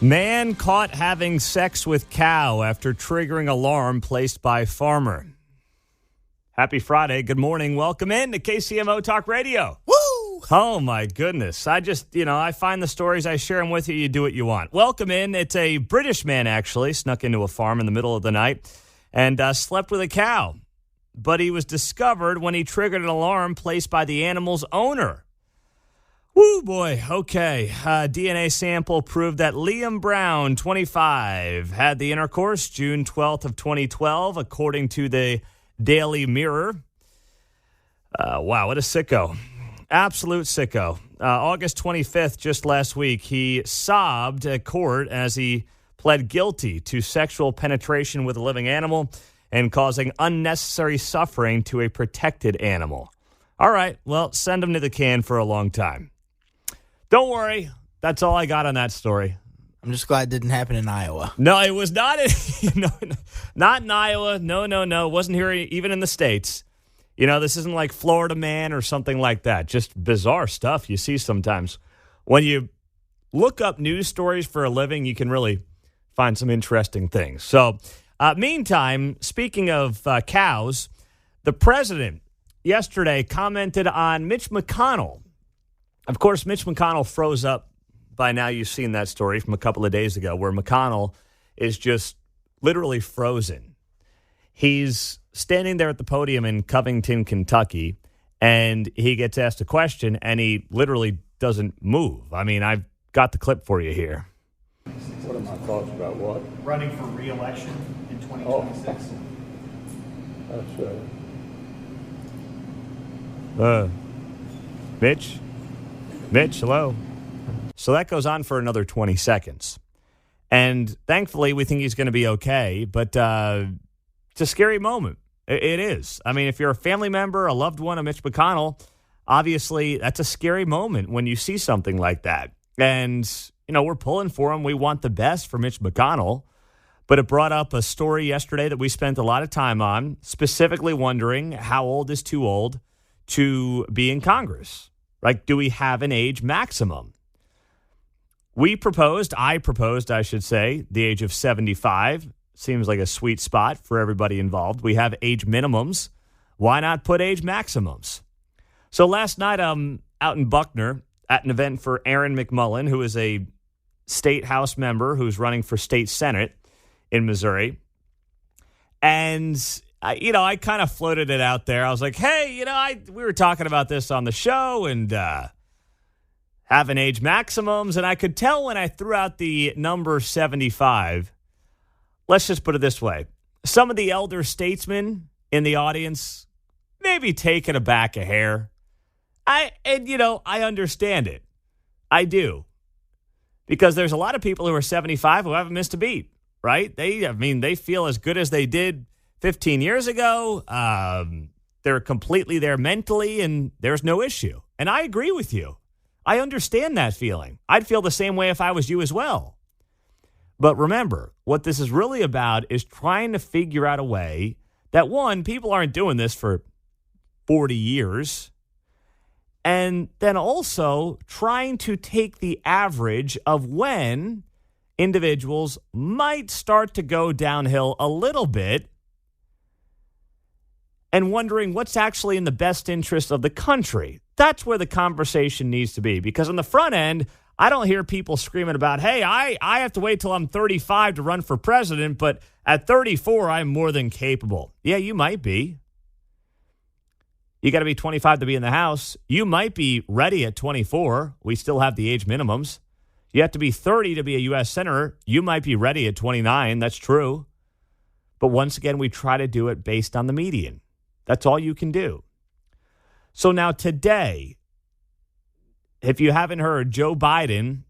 Man caught having sex with cow after triggering alarm placed by farmer. Happy Friday. Good morning. Welcome in to KCMO Talk Radio. Woo! Oh, my goodness. I find the stories, I share them with you. You do what you want. Welcome in. It's a British man, actually, snuck into a farm in the middle of the night and slept with a cow. But he was discovered when he triggered an alarm placed by the animal's owner. Woo, boy. Okay. DNA sample proved that Liam Brown, 25, had the intercourse June 12th of 2012, according to the Daily Mirror. Wow, what a sicko. Absolute sicko. August 25th, just last week, he sobbed at court as he pled guilty to sexual penetration with a living animal and causing unnecessary suffering to a protected animal. All right, well, send him to the can for a long time. Don't worry. That's all I got on that story. I'm just glad it didn't happen in Iowa. No, it was not. Not in Iowa. No. Wasn't here even in the States. This isn't like Florida Man or something like that. Just bizarre stuff you see sometimes. When you look up news stories for a living, you can really find some interesting things. So, meantime, speaking of cows, the president yesterday commented on Mitch McConnell. Of course, Mitch McConnell froze up. By now, you've seen that story from a couple of days ago where McConnell is just literally frozen. He's standing there at the podium in Covington, Kentucky, and he gets asked a question, and he literally doesn't move. I mean, I've got the clip for you here. What are my thoughts about what? Running for re-election in 2026. That's Mitch, hello. So that goes on for another 20 seconds. And thankfully, we think he's going to be okay. But it's a scary moment. It is. I mean, if you're a family member, a loved one of Mitch McConnell, obviously that's a scary moment when you see something like that. And, we're pulling for him. We want the best for Mitch McConnell. But it brought up a story yesterday that we spent a lot of time on, specifically wondering how old is too old to be in Congress. Like, do we have an age maximum? I proposed, I should say, the age of 75. Seems like a sweet spot for everybody involved. We have age minimums. Why not put age maximums? So last night, I'm out in Buckner at an event for Aaron McMullen, who is a state House member who's running for state Senate in Missouri. And I kind of floated it out there. I was like, hey, we were talking about this on the show and having age maximums. And I could tell when I threw out the number 75, let's just put it this way. Some of the elder statesmen in the audience maybe taken aback a hair. I understand it. I do. Because there's a lot of people who are 75 who haven't missed a beat, right? They feel as good as they did 15 years ago. They're completely there mentally, and there's no issue. And I agree with you. I understand that feeling. I'd feel the same way if I was you as well. But remember, what this is really about is trying to figure out a way that, one, people aren't doing this for 40 years, and then also trying to take the average of when individuals might start to go downhill a little bit and wondering what's actually in the best interest of the country. That's where the conversation needs to be. Because on the front end, I don't hear people screaming about, hey, I have to wait till I'm 35 to run for president, but at 34, I'm more than capable. Yeah, you might be. You got to be 25 to be in the House. You might be ready at 24. We still have the age minimums. You have to be 30 to be a U.S. Senator. You might be ready at 29. That's true. But once again, we try to do it based on the median. That's all you can do. So now today, if you haven't heard, Joe Biden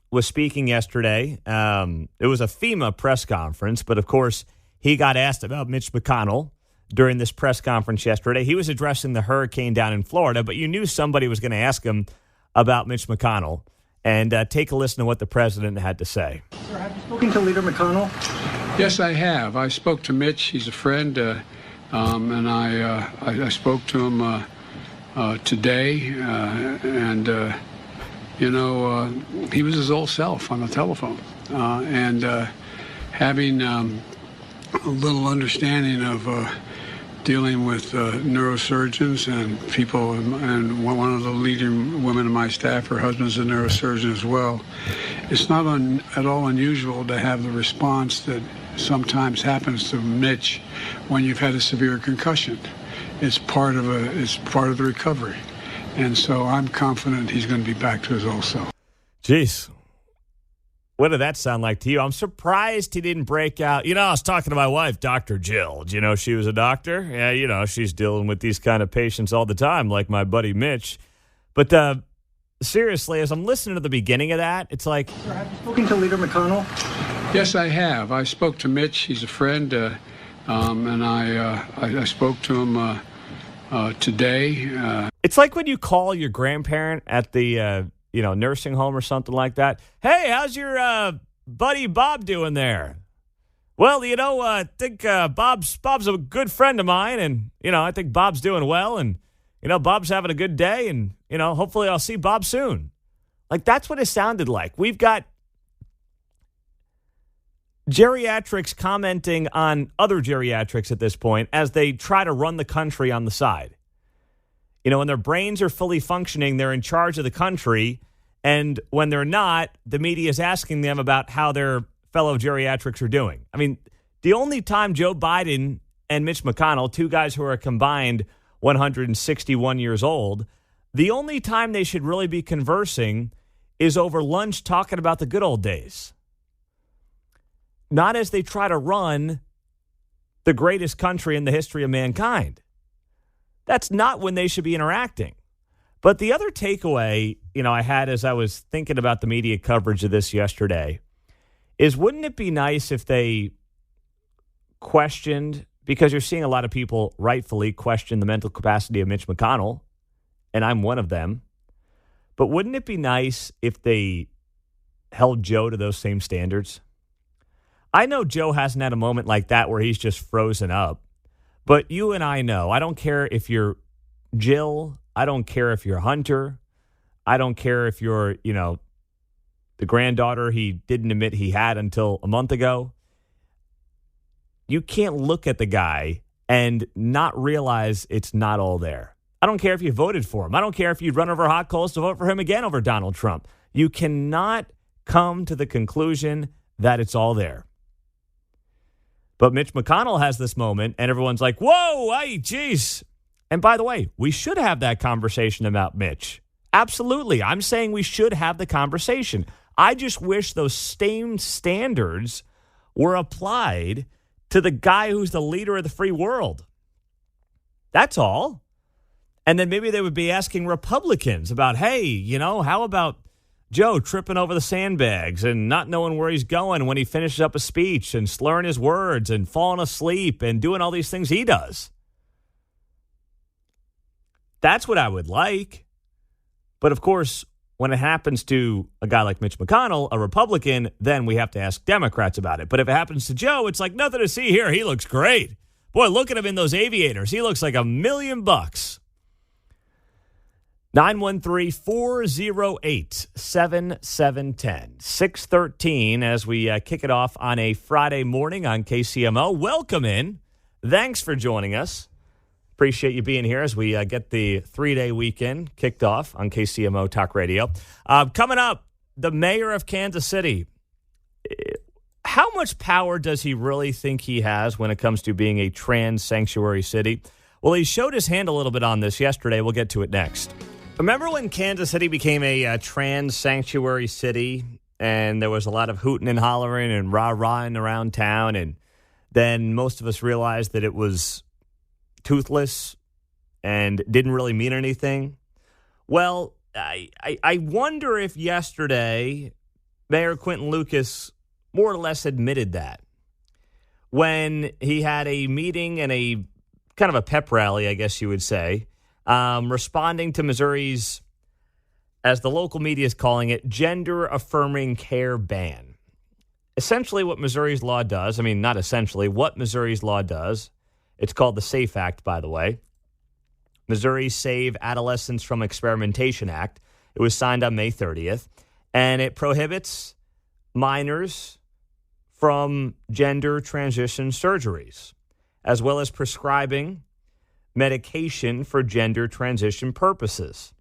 was speaking yesterday. It was a FEMA press conference, but of course, he got asked about Mitch McConnell during this press conference yesterday. He was addressing the hurricane down in Florida, but you knew somebody was going to ask him about Mitch McConnell. And take a listen to what the president had to say. Sir, have you spoken to Leader McConnell? Yes, I have. I spoke to Mitch. He's a friend, and I spoke to him today, and he was his old self on the telephone. And having a little understanding of dealing with neurosurgeons and people, and one of the leading women in my staff, her husband's a neurosurgeon as well. It's not at all unusual to have the response that sometimes happens to Mitch when you've had a severe concussion. It's part of the recovery. And so I'm confident he's going to be back to his old self. Jeez. What did that sound like to you? I'm surprised he didn't break out. I was talking to my wife, Dr. Jill. Do you know she was a doctor? Yeah, she's dealing with these kind of patients all the time, like my buddy Mitch. But seriously, as I'm listening to the beginning of that, it's like... Sir, have you spoken to Leader McConnell? Yes, I have. I spoke to Mitch. He's a friend, and I spoke to him today. It's like when you call your grandparent at the... nursing home or something like that. Hey, how's your buddy Bob doing there? Well, I think Bob's a good friend of mine, and, I think Bob's doing well, and, Bob's having a good day, and, hopefully I'll see Bob soon. Like, that's what it sounded like. We've got geriatrics commenting on other geriatrics at this point as they try to run the country on the side. When their brains are fully functioning, they're in charge of the country. And when they're not, the media is asking them about how their fellow geriatrics are doing. I mean, the only time Joe Biden and Mitch McConnell, two guys who are combined 161 years old, the only time they should really be conversing is over lunch talking about the good old days. Not as they try to run the greatest country in the history of mankind. That's not when they should be interacting. But the other takeaway, I had as I was thinking about the media coverage of this yesterday is, wouldn't it be nice if they questioned, because you're seeing a lot of people rightfully question the mental capacity of Mitch McConnell, and I'm one of them, but wouldn't it be nice if they held Joe to those same standards? I know Joe hasn't had a moment like that where he's just frozen up. But you and I know, I don't care if you're Jill, I don't care if you're Hunter, I don't care if you're, the granddaughter he didn't admit he had until a month ago. You can't look at the guy and not realize it's not all there. I don't care if you voted for him. I don't care if you'd run over hot coals to vote for him again over Donald Trump. You cannot come to the conclusion that it's all there. But Mitch McConnell has this moment, and everyone's like, whoa, hey, geez. And by the way, we should have that conversation about Mitch. Absolutely. I'm saying we should have the conversation. I just wish those same standards were applied to the guy who's the leader of the free world. That's all. And then maybe they would be asking Republicans about, hey, how about Joe tripping over the sandbags and not knowing where he's going when he finishes up a speech and slurring his words and falling asleep and doing all these things he does. That's what I would like. But of course, when it happens to a guy like Mitch McConnell, a Republican, then we have to ask Democrats about it. But if it happens to Joe, it's like nothing to see here. He looks great. Boy, look at him in those aviators. He looks like $1 million. 913-408-7710. 613 as we kick it off on a Friday morning on KCMO. Welcome in. Thanks for joining us. Appreciate you being here as we get the 3-day weekend kicked off on KCMO Talk Radio. Coming up, the mayor of Kansas City. How much power does he really think he has when it comes to being a trans sanctuary city? Well, he showed his hand a little bit on this yesterday. We'll get to it next. Remember when Kansas City became a trans sanctuary city and there was a lot of hooting and hollering and rah-rahing around town, and then most of us realized that it was toothless and didn't really mean anything? Well, I wonder if yesterday Mayor Quinton Lucas more or less admitted that when he had a meeting and a kind of a pep rally, I guess you would say, responding to Missouri's, as the local media is calling it, gender-affirming care ban. Essentially what Missouri's law does, not essentially, what Missouri's law does, it's called the SAFE Act, by the way, Missouri Save Adolescents from Experimentation Act. It was signed on May 30th, and it prohibits minors from gender transition surgeries, as well as prescribing medication for gender transition purposes.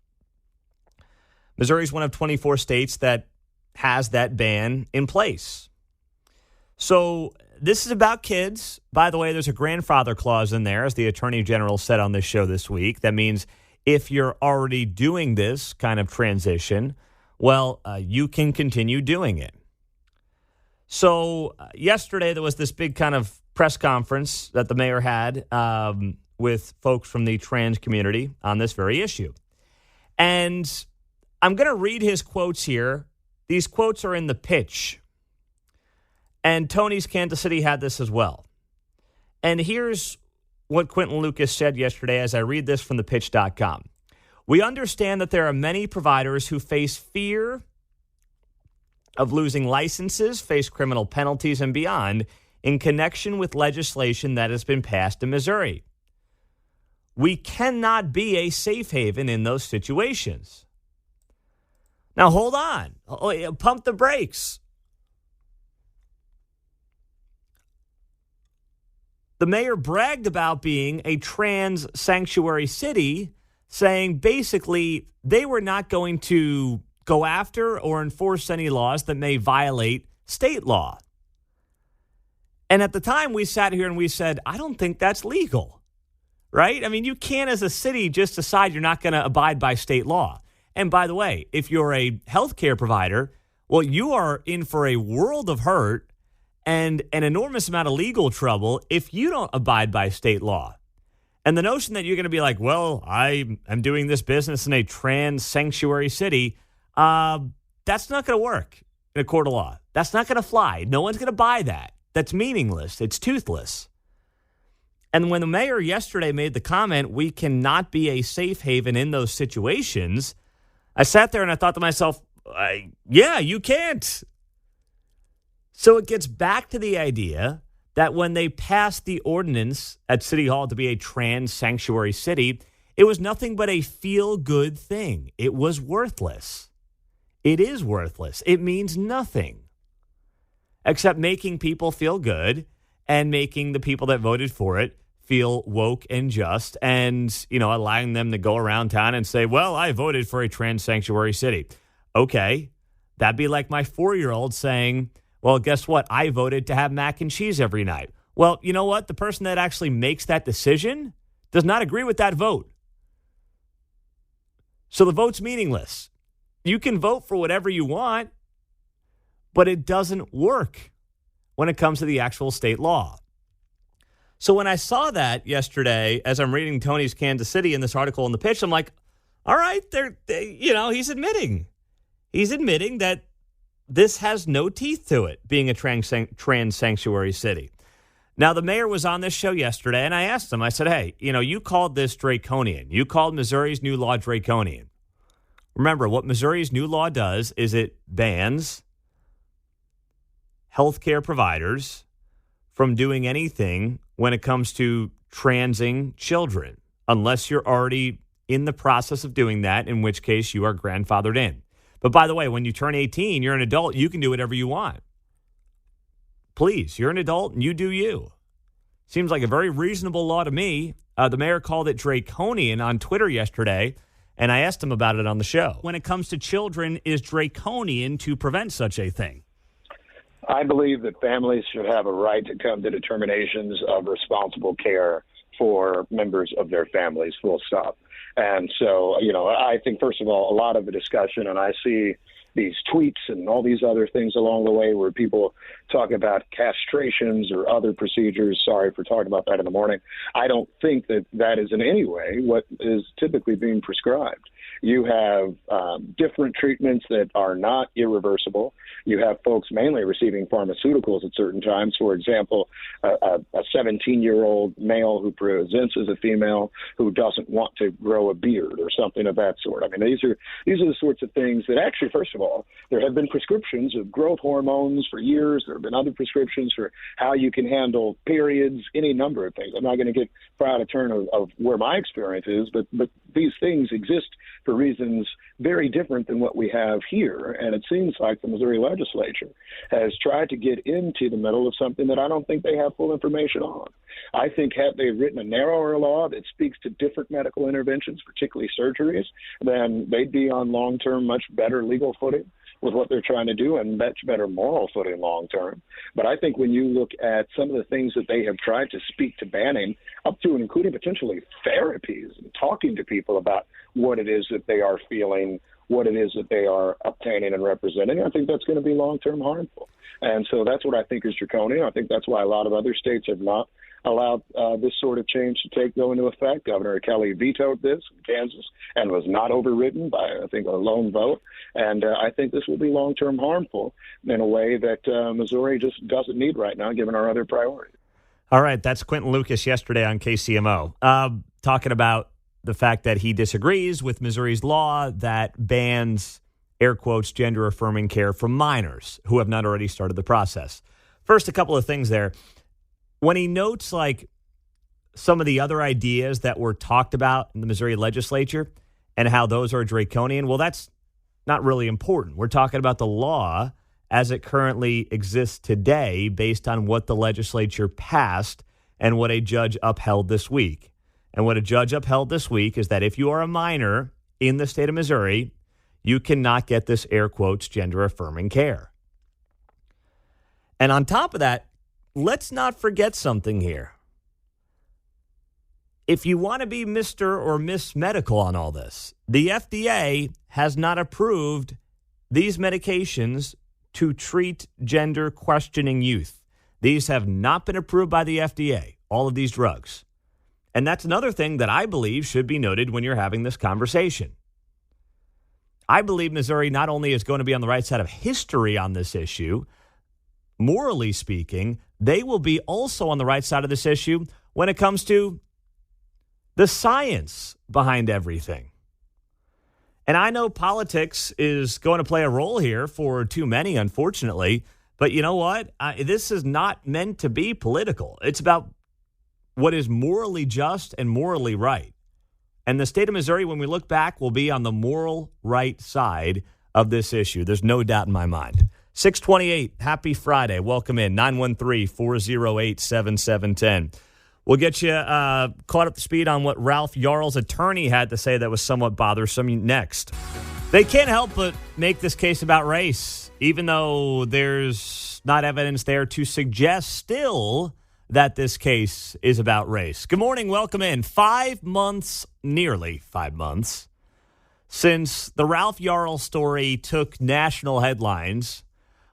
Missouri is one of 24 states that has that ban in place. So this is about kids. By the way, there's a grandfather clause in there, as the Attorney General said on this show this week. That means if you're already doing this kind of transition, well, you can continue doing it. So yesterday there was this big kind of press conference that the mayor had with folks from the trans community on this very issue. And I'm going to read his quotes here. These quotes are in the pitch. And Tony's Kansas City had this as well. And here's what Quentin Lucas said yesterday as I read this from thepitch.com. We understand that there are many providers who face fear of losing licenses, face criminal penalties, and beyond in connection with legislation that has been passed in Missouri. We cannot be a safe haven in those situations. Now, hold on. Pump the brakes. The mayor bragged about being a trans sanctuary city, saying basically they were not going to go after or enforce any laws that may violate state law. And at the time, we sat here and we said, I don't think that's legal, right? I mean, you can't as a city just decide you're not going to abide by state law. And by the way, if you're a healthcare provider, well, you are in for a world of hurt and an enormous amount of legal trouble if you don't abide by state law. And the notion that you're going to be like, well, I am doing this business in a trans sanctuary city, that's not going to work in a court of law. That's not going to fly. No one's going to buy that. That's meaningless. It's toothless. And when the mayor yesterday made the comment, we cannot be a safe haven in those situations, I sat there and I thought to myself, yeah, you can't. So it gets back to the idea that when they passed the ordinance at City Hall to be a trans sanctuary city, it was nothing but a feel-good thing. It was worthless. It is worthless. It means nothing except making people feel good and making the people that voted for it feel woke and just and, allowing them to go around town and say, well, I voted for a trans sanctuary city. Okay, that'd be like my 4-year-old saying, well, guess what? I voted to have mac and cheese every night. Well, you know what? The person that actually makes that decision does not agree with that vote. So the vote's meaningless. You can vote for whatever you want, but it doesn't work when it comes to the actual state law. So when I saw that yesterday, as I'm reading Tony's Kansas City in this article in the pitch, I'm like, all right, he's admitting. He's admitting that this has no teeth to it, being a trans sanctuary city. Now, the mayor was on this show yesterday, and I asked him, I said, hey, you called this draconian. You called Missouri's new law draconian. Remember, what Missouri's new law does is it bans healthcare providers from doing anything when it comes to transing children, unless you're already in the process of doing that, in which case you are grandfathered in. But by the way, when you turn 18, you're an adult, you can do whatever you want. Please, you're an adult and you do you. Seems like a very reasonable law to me. The mayor called it draconian on Twitter yesterday, and I asked him about it on the show. When it comes to children, is draconian to prevent such a thing? I believe that families should have a right to come to determinations of responsible care for members of their families, full stop. And so, I think, first of all, a lot of the discussion, and I see these tweets and all these other things along the way where people talk about castrations or other procedures. Sorry for talking about that in the morning. I don't think that that is in any way what is typically being prescribed. You have different treatments that are not irreversible. You have folks mainly receiving pharmaceuticals at certain times. For example, a 17-year-old male who presents as a female who doesn't want to grow a beard or something of that sort. I mean, these are the sorts of things that actually, first of all, there have been prescriptions of growth hormones for years. There have been other prescriptions for how you can handle periods, any number of things. I'm not going to get far out of turn of where my experience is, but these things exist for reasons very different than what we have here. And it seems like the Missouri legislature has tried to get into the middle of something that I don't think they have full information on. I think had they written a narrower law that speaks to different medical interventions, particularly surgeries, then they'd be on long-term much better legal footing with what they're trying to do and much better moral footing long term. But I think when you look at some of the things that they have tried to speak to banning, up to and including potentially therapies and talking to people about what it is that they are feeling, what it is that they are obtaining and representing, I think that's going to be long term harmful. And so that's what I think is draconian. I think that's why a lot of other states have not allowed this sort of change to go into effect. Governor Kelly vetoed this in Kansas and was not overridden by, I think, a lone vote. And I think this will be long-term harmful in a way that Missouri just doesn't need right now, given our other priorities. All right, that's Quentin Lucas yesterday on KCMO, talking about the fact that he disagrees with Missouri's law that bans, air quotes, gender-affirming care from minors who have not already started the process. First, a couple of things there. When he notes like some of the other ideas that were talked about in the Missouri legislature and how those are draconian, well, that's not really important. We're talking about the law as it currently exists today based on what the legislature passed and what a judge upheld this week. And what a judge upheld this week is that if you are a minor in the state of Missouri, you cannot get this, air quotes, gender-affirming care. And on top of that, let's not forget something here. If you want to be Mr. or Miss Medical on all this, the FDA has not approved these medications to treat gender questioning youth. These have not been approved by the FDA, all of these drugs. And that's another thing that I believe should be noted when you're having this conversation. I believe Missouri not only is going to be on the right side of history on this issue, morally speaking, they will be also on the right side of this issue when it comes to the science behind everything. And I know politics is going to play a role here for too many, unfortunately. But you know what? This is not meant to be political. It's about what is morally just and morally right. And the state of Missouri, when we look back, will be on the moral right side of this issue. There's no doubt in my mind. 628, happy Friday. Welcome in, 913-408-7710. We'll get you caught up to speed on what Ralph Yarl's attorney had to say that was somewhat bothersome next. They can't help but make this case about race, even though there's not evidence there to suggest still that this case is about race. Good morning, welcome in. 5 months, nearly 5 months, since the Ralph Yarl story took national headlines,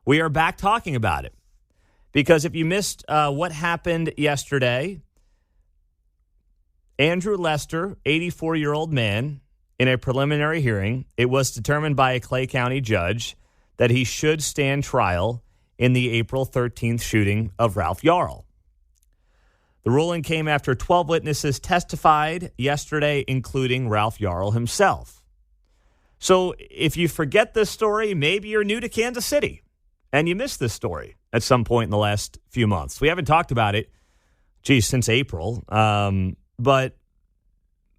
we are back talking about it. Because if you missed what happened yesterday, Andrew Lester, 84-year-old man, in a preliminary hearing, it was determined by a Clay County judge that he should stand trial in the April 13th shooting of Ralph Yarl. The ruling came after 12 witnesses testified yesterday, including Ralph Yarl himself. So if you forget this story, maybe you're new to Kansas City and you missed this story at some point in the last few months. We haven't talked about it, since April. But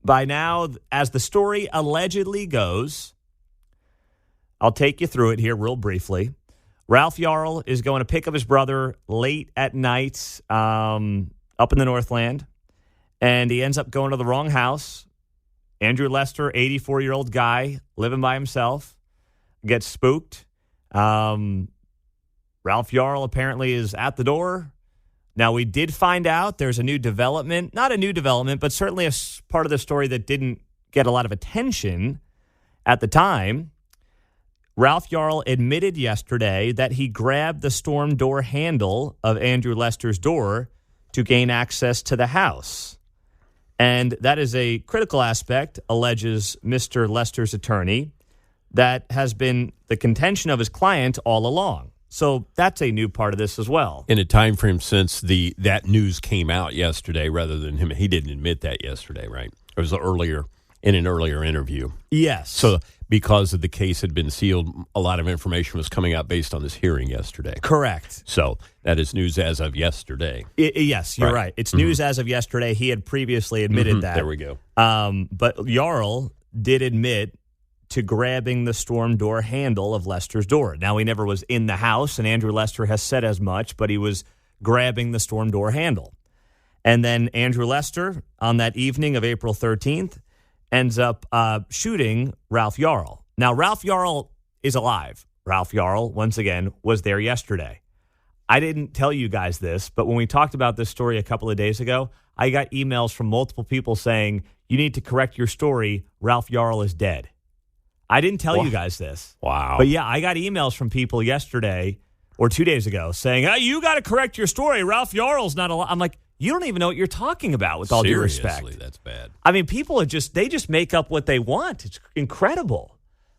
by now, as the story allegedly goes, I'll take you through it here real briefly. Ralph Yarl is going to pick up his brother late at night up in the Northland, and he ends up going to the wrong house. Andrew Lester, 84-year-old guy, living by himself, gets spooked. Ralph Yarl apparently is at the door. Now, we did find out there's a new development, not a new development, but certainly a part of the story that didn't get a lot of attention at the time. Ralph Yarl admitted yesterday that he grabbed the storm door handle of Andrew Lester's door to gain access to the house. And that is a critical aspect, alleges Mr. Lester's attorney, that has been the contention of his client all along. So that's a new part of this as well. In a time frame since that news came out yesterday, rather than him, he didn't admit that yesterday, right? It was earlier in an earlier interview. Yes. So because of the case had been sealed, a lot of information was coming out based on this hearing yesterday. Correct. So that is news as of yesterday. Yes, you're right. It's news as of yesterday. He had previously admitted that. There we go. But Yarl did admit to grabbing the storm door handle of Lester's door. Now, he never was in the house, and Andrew Lester has said as much, but he was grabbing the storm door handle. And then Andrew Lester, on that evening of April 13th, ends up shooting Ralph Yarl. Now, Ralph Yarl is alive. Ralph Yarl, once again, was there yesterday. I didn't tell you guys this, but when we talked about this story a couple of days ago, I got emails from multiple people saying, you need to correct your story. Ralph Yarl is dead. I didn't tell you guys this. Wow. But yeah, I got emails from people yesterday or 2 days ago saying, hey, you got to correct your story. Ralph Yarl's not alive. I'm like, you don't even know what you're talking about, with all due respect. Seriously, that's bad. I mean, people are they just make up what they want. It's incredible.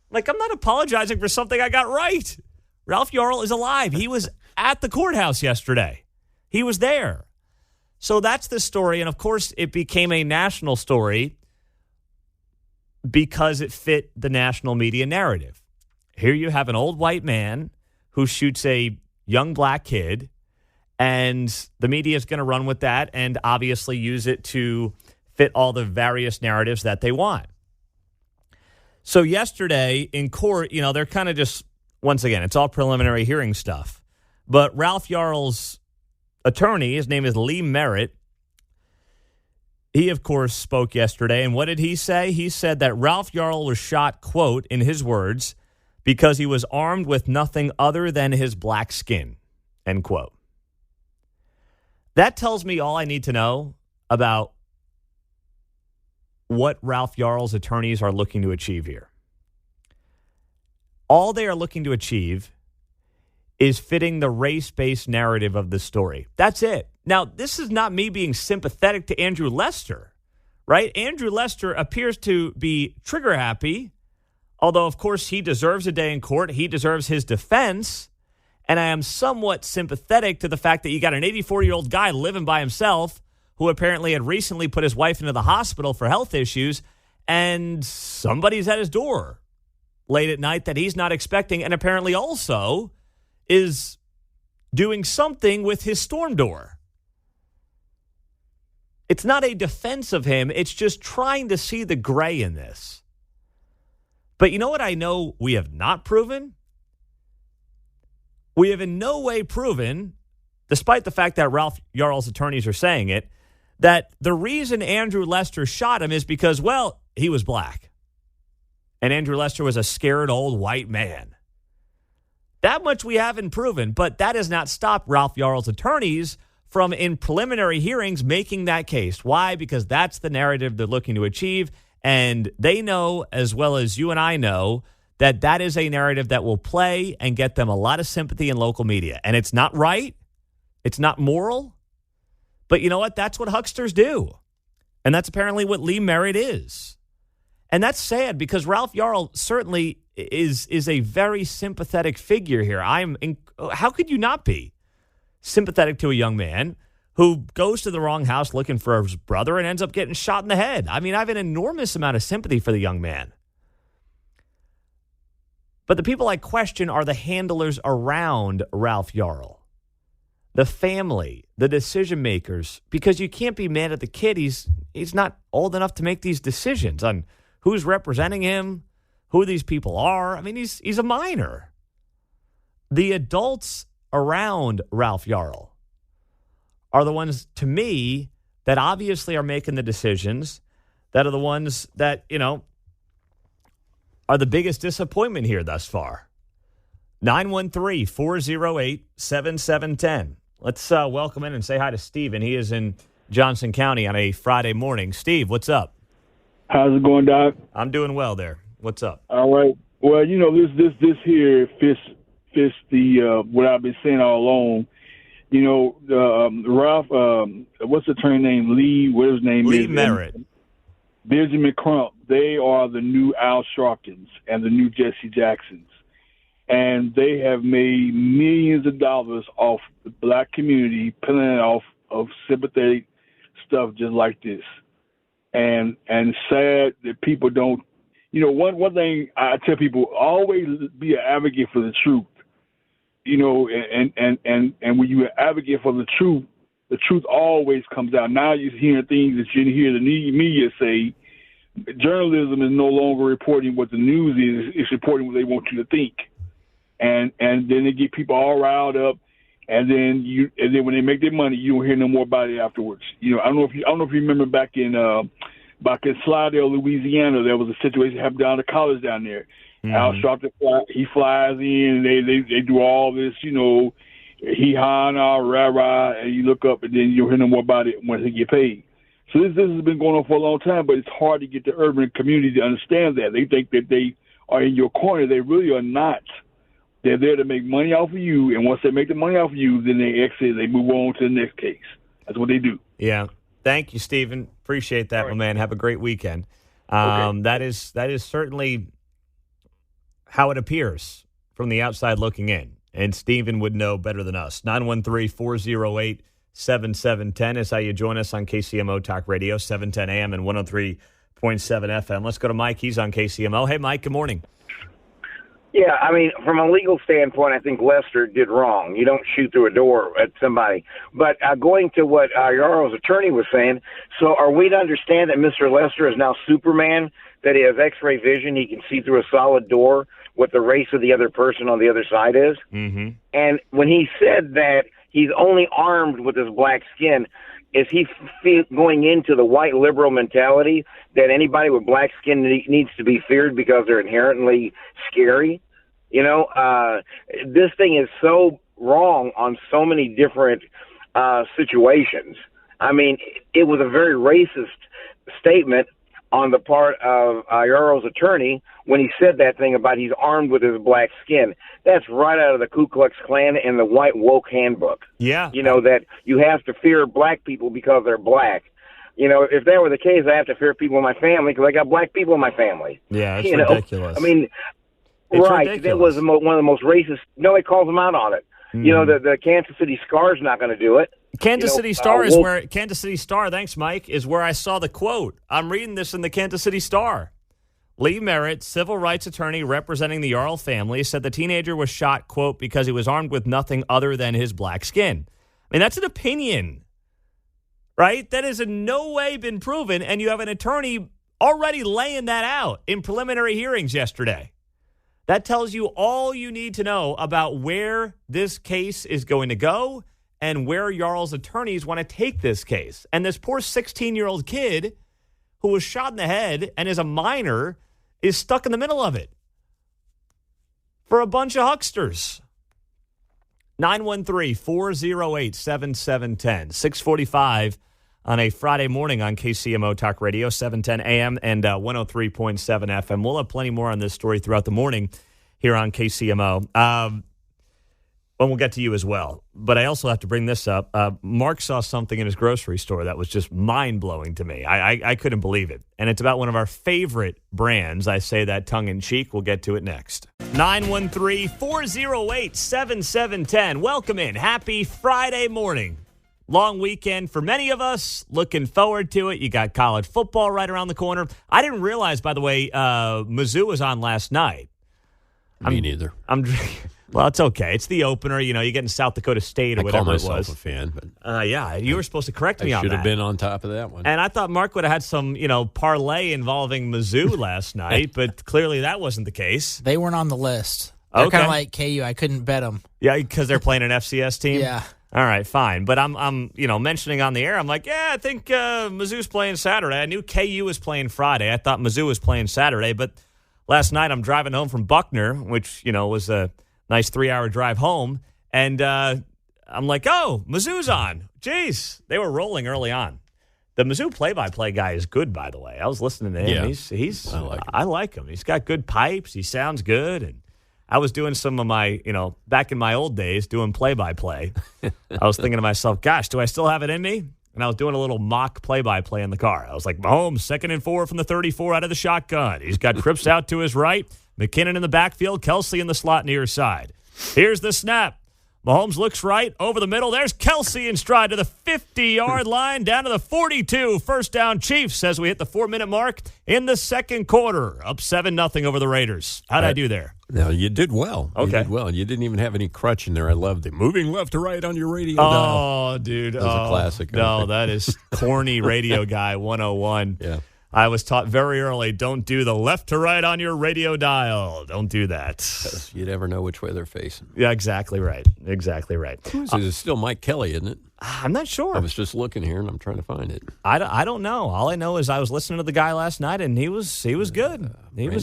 Like, I'm not apologizing for something I got right. Ralph Yarl is alive. He was at the courthouse yesterday. He was there. So that's the story. And, of course, it became a national story because it fit the national media narrative. Here you have an old white man who shoots a young black kid, and the media is going to run with that and obviously use it to fit all the various narratives that they want. So yesterday in court, they're kind of just, once again, it's all preliminary hearing stuff. But Ralph Yarl's attorney, his name is Lee Merritt, he, of course, spoke yesterday. And what did he say? He said that Ralph Yarl was shot, quote, in his words, because he was armed with nothing other than his black skin, end quote. That tells me all I need to know about what Ralph Yarl's attorneys are looking to achieve here. All they are looking to achieve is fitting the race-based narrative of the story. That's it. Now, this is not me being sympathetic to Andrew Lester, right? Andrew Lester appears to be trigger happy, although, of course, he deserves a day in court. He deserves his defense. And I am somewhat sympathetic to the fact that you got an 84-year-old guy living by himself who apparently had recently put his wife into the hospital for health issues, and somebody's at his door late at night that he's not expecting, and apparently also is doing something with his storm door. It's not a defense of him. It's just trying to see the gray in this. But you know what I know we have not proven? We have in no way proven, despite the fact that Ralph Yarl's attorneys are saying it, that the reason Andrew Lester shot him is because, well, he was black. And Andrew Lester was a scared old white man. That much we haven't proven, but that has not stopped Ralph Yarl's attorneys from, in preliminary hearings, making that case. Why? Because that's the narrative they're looking to achieve, and they know, as well as you and I know, that that is a narrative that will play and get them a lot of sympathy in local media. And it's not right. It's not moral. But you know what? That's what hucksters do. And that's apparently what Lee Merritt is. And that's sad because Ralph Yarl certainly is a very sympathetic figure here. How could you not be sympathetic to a young man who goes to the wrong house looking for his brother and ends up getting shot in the head? I mean, I have an enormous amount of sympathy for the young man. But the people I question are the handlers around Ralph Yarl, the family, the decision makers, because you can't be mad at the kid. He's not old enough to make these decisions on who's representing him, who these people are. I mean, he's a minor. The adults around Ralph Yarl are the ones, to me, that obviously are making the decisions, that are the ones that, are the biggest disappointment here thus far. 913-408-7710. Let's welcome in and say hi to Steven. He is in Johnson County on a Friday morning. Steve, what's up? How's it going, Doc? I'm doing well there. What's up? All right. Well, this here fits the what I've been saying all along. Ralph, what's the attorney name? Lee, what his name Lee is? journalism is no longer reporting what the news is; it's reporting what they want you to think, and then they get people all riled up, and then when they make their money, you don't hear no more about it afterwards. I don't know if you remember back in Slidell, Louisiana, there was a situation that happened down at the college down there. Al Sharpton, he flies in, and they do all this, hee-haw and all, rah-rah, and you look up, and then you'll hear no more about it once they get paid. So this has been going on for a long time, but it's hard to get the urban community to understand that. They think that they are in your corner. They really are not. They're there to make money off of you, and once they make the money off of you, then they exit, they move on to the next case. That's what they do. Yeah. Thank you, Stephen. Appreciate that, my man. Have a great weekend. Okay. That is certainly how it appears from the outside looking in. And Stephen would know better than us. 913-408-7710 is how you join us on KCMO Talk Radio, 710 AM and 103.7 FM. Let's go to Mike. He's on KCMO. Hey, Mike, good morning. Yeah, I mean, from a legal standpoint, I think Lester did wrong. You don't shoot through a door at somebody. But going to what Yarl's attorney was saying, so are we to understand that Mr. Lester is now Superman, that he has X-ray vision, he can see through a solid door what the race of the other person on the other side is? Mm-hmm. And when he said that he's only armed with his black skin, is he going into the white liberal mentality that anybody with black skin needs to be feared because they're inherently scary? This thing is so wrong on so many different situations. I mean, it was a very racist statement on the part of Yarl's attorney when he said that thing about he's armed with his black skin. That's right out of the Ku Klux Klan and the white woke handbook. Yeah. That you have to fear black people because they're black. If that were the case, I have to fear people in my family because I got black people in my family. Yeah, it's ridiculous. I mean, it's right. ridiculous. That was one of the most racist. Nobody calls them out on it. The Kansas City Star's not going to do it. Kansas City Star is where Kansas City Star, thanks, Mike, is where I saw the quote. I'm reading this in the Kansas City Star. Lee Merritt, civil rights attorney representing the Yarl family, said the teenager was shot, quote, because he was armed with nothing other than his black skin. I mean, that's an opinion, right? That has in no way been proven, and you have an attorney already laying that out in preliminary hearings yesterday. That tells you all you need to know about where this case is going to go and where Yarl's attorneys want to take this case. And this poor 16-year-old kid who was shot in the head and is a minor is stuck in the middle of it for a bunch of hucksters. 913-408-7710. 645 on a Friday morning on KCMO Talk Radio, 710 AM and 103.7 FM. We'll have plenty more on this story throughout the morning here on KCMO. And we'll get to you as well. But I also have to bring this up. Mark saw something in his grocery store that was just mind-blowing to me. I couldn't believe it. And it's about one of our favorite brands. I say that tongue-in-cheek. We'll get to it next. 913-408-7710. Welcome in. Happy Friday morning. Long weekend for many of us. Looking forward to it. You got college football right around the corner. I didn't realize, by the way, Mizzou was on last night. Me neither. Well, it's okay. It's the opener. You're getting South Dakota State or whatever it was. I call myself a fan. But yeah, you were supposed to correct me on that. I should have been on top of that one. And I thought Mark would have had some, parlay involving Mizzou last night, but clearly that wasn't the case. They weren't on the list. They're kind of like KU. I couldn't bet them. Yeah, because they're playing an FCS team? Yeah. All right, fine. But I'm mentioning on the air, I'm like, yeah, I think Mizzou's playing Saturday. I knew KU was playing Friday. I thought Mizzou was playing Saturday. But last night I'm driving home from Buckner, which, was a nice 3-hour drive home. And I'm like, oh, Mizzou's on. Jeez, they were rolling early on. The Mizzou play-by-play guy is good, by the way. I was listening to him. Yeah, I like him. He's got good pipes. He sounds good. And I was doing some of my, back in my old days, doing play-by-play. I was thinking to myself, gosh, do I still have it in me? And I was doing a little mock play-by-play in the car. I was like, Mahomes, 2nd and 4 from the 34 out of the shotgun. He's got Cripps out to his right, McKinnon in the backfield, Kelsey in the slot near side. Here's the snap. Mahomes looks right, over the middle. There's Kelsey in stride to the 50-yard line, down to the 42. First down, Chiefs, as we hit the 4-minute mark in the second quarter. Up 7-0 over the Raiders. How'd I do there? No, you did well. Okay. You did well. You didn't even have any crutch in there. I loved it. Moving left to right on your radio dial. Oh, dude. That was a classic. No, that is corny radio guy 101. Yeah. I was taught very early, don't do the left to right on your radio dial. Don't do that. You never know which way they're facing. Yeah, exactly right. Exactly right. It's still Mike Kelly, isn't it? I'm not sure. I was just looking here, and I'm trying to find it. I don't know. All I know is I was listening to the guy last night, and he was good. He was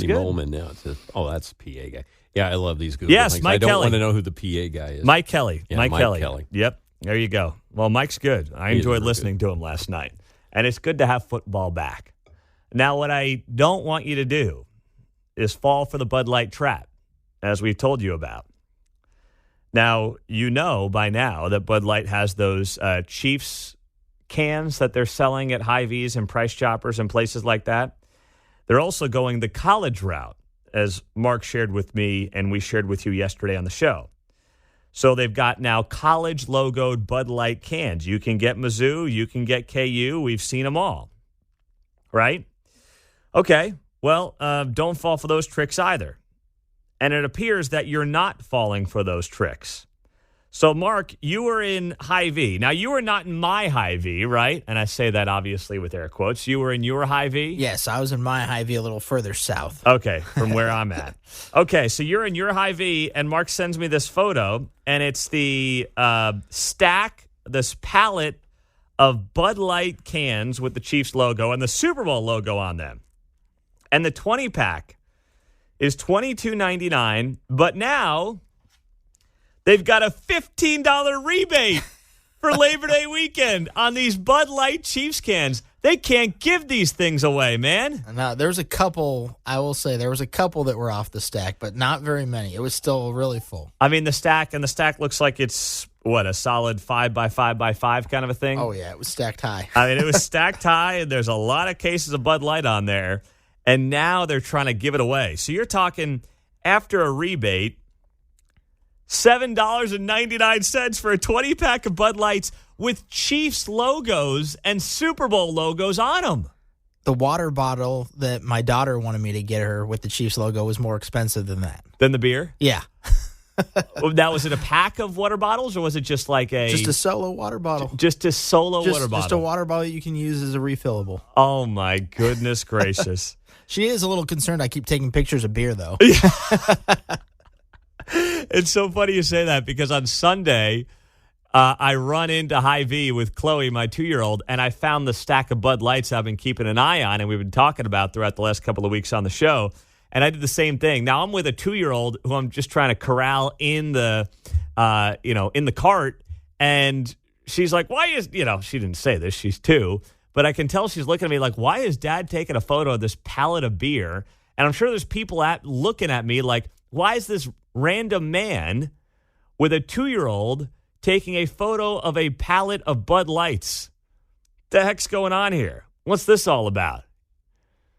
Randy good. Molman now. It says, that's the PA guy. Yeah, I love these Google Yes, things. Mike I don't Kelly. want to know who the PA guy is. Mike Kelly. Yeah, Mike Kelly. Kelly. Yep. There you go. Well, Mike's good. I enjoyed listening to him last night. And it's good to have football back. Now, what I don't want you to do is fall for the Bud Light trap, as we've told you about. Now, you know by now that Bud Light has those Chiefs cans that they're selling at Hy-Vees and Price Choppers and places like that. They're also going the college route, as Mark shared with me and we shared with you yesterday on the show. So they've got now college logoed Bud Light cans. You can get Mizzou, you can get KU. We've seen them all, right? Okay, well, don't fall for those tricks either. And it appears that you're not falling for those tricks. So, Mark, you were in Hy-Vee. Now, you were not in my Hy-Vee, right? And I say that obviously with air quotes. You were in your Hy-Vee? Yes, I was in my Hy-Vee a little further south. Okay, from where I'm at. Okay, so you're in your Hy-Vee, and Mark sends me this photo, and it's the this pallet of Bud Light cans with the Chiefs logo and the Super Bowl logo on them. And the 20-pack is $22.99, but now they've got a $15 rebate for Labor Day weekend on these Bud Light Chiefs cans. They can't give these things away, man. Now, there's a couple, I will say, there was a couple that were off the stack, but not very many. It was still really full. I mean, the stack looks like it's, a solid 5x5x5 kind of a thing? Oh, yeah, it was stacked high. I mean, it was stacked high, and there's a lot of cases of Bud Light on there, and now they're trying to give it away. So you're talking, after a rebate, $7.99 for a 20-pack of Bud Lights with Chiefs logos and Super Bowl logos on them. The water bottle that my daughter wanted me to get her with the Chiefs logo was more expensive than that. Than the beer? Yeah. Now, was it a pack of water bottles, or was it just like Just a solo water bottle. Just a solo water bottle? Just a water bottle that you can use as a refillable. Oh, my goodness gracious. She is a little concerned I keep taking pictures of beer, though. It's so funny you say that, because on Sunday, I run into Hy-Vee with Chloe, my 2-year-old, and I found the stack of Bud Lights I've been keeping an eye on and we've been talking about throughout the last couple of weeks on the show. And I did the same thing. Now, I'm with a 2-year-old who I'm just trying to corral in the, in the cart. And she's like, why is, she didn't say this, she's 2. But I can tell she's looking at me like, why is Dad taking a photo of this pallet of beer? And I'm sure there's people looking at me like, why is this random man with a 2-year-old taking a photo of a pallet of Bud Lights? The heck's going on here? What's this all about?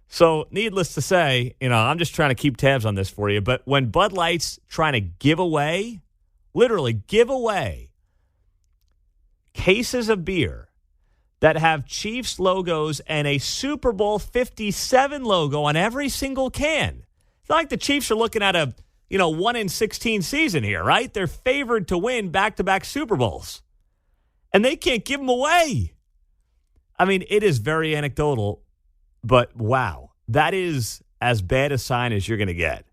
So, needless to say, I'm just trying to keep tabs on this for you. But when Bud Light's trying to give away, literally give away, cases of beer that have Chiefs logos and a Super Bowl 57 logo on every single can. It's not like the Chiefs are looking at a 1-in-16 season here, right? They're favored to win back-to-back Super Bowls. And they can't give them away. I mean, it is very anecdotal, but wow, that is as bad a sign as you're going to get.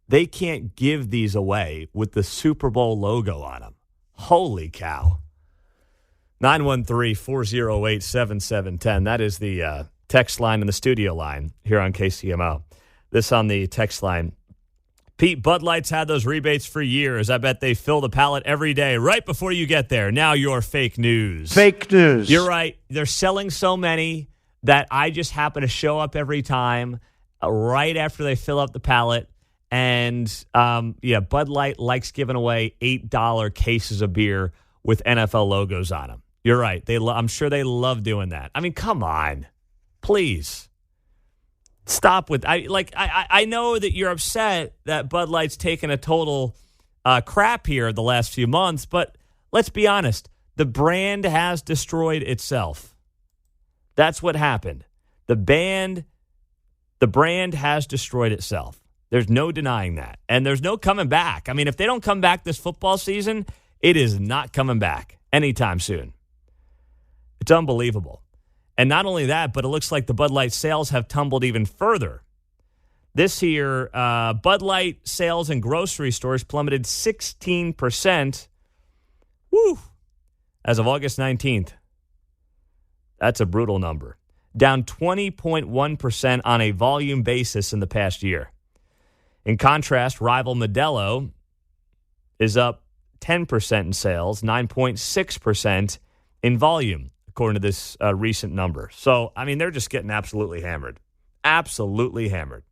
They can't give these away with the Super Bowl logo on them. Holy cow. 913-408-7710. That is the text line and the studio line here on KCMO. This on the text line. Pete, Bud Light's had those rebates for years. I bet they fill the pallet every day right before you get there. Now you're fake news. Fake news. You're right. They're selling so many that I just happen to show up every time right after they fill up the pallet. And, Bud Light likes giving away $8 cases of beer with NFL logos on them. You're right. I'm sure they love doing that. I mean, come on. Please. Stop with I know that you're upset that Bud Light's taken a total crap here the last few months, but let's be honest. The brand has destroyed itself. That's what happened. The brand has destroyed itself. There's no denying that. And there's no coming back. I mean, if they don't come back this football season, it is not coming back anytime soon. It's unbelievable. And not only that, but it looks like the Bud Light sales have tumbled even further. This year, Bud Light sales in grocery stores plummeted 16%. Woo! As of August 19th. That's a brutal number. Down 20.1% on a volume basis in the past year. In contrast, rival Modelo is up 10% in sales, 9.6% in volume, according to this recent number. So, I mean, they're just getting absolutely hammered. Absolutely hammered.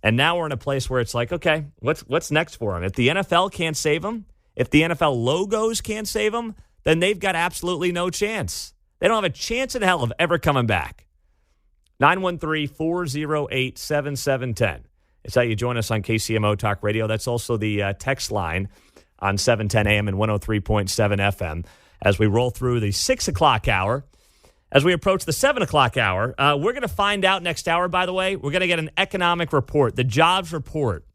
And now we're in a place where it's like, okay, what's next for them? If the NFL can't save them, if the NFL logos can't save them, then they've got absolutely no chance. They don't have a chance in hell of ever coming back. 913-408-7710. It's how you join us on KCMO Talk Radio. That's also the text line on 710 AM and 103.7 FM. As we roll through the 6 o'clock hour, as we approach the 7 o'clock hour, we're going to find out next hour, by the way, we're going to get an economic report. The jobs report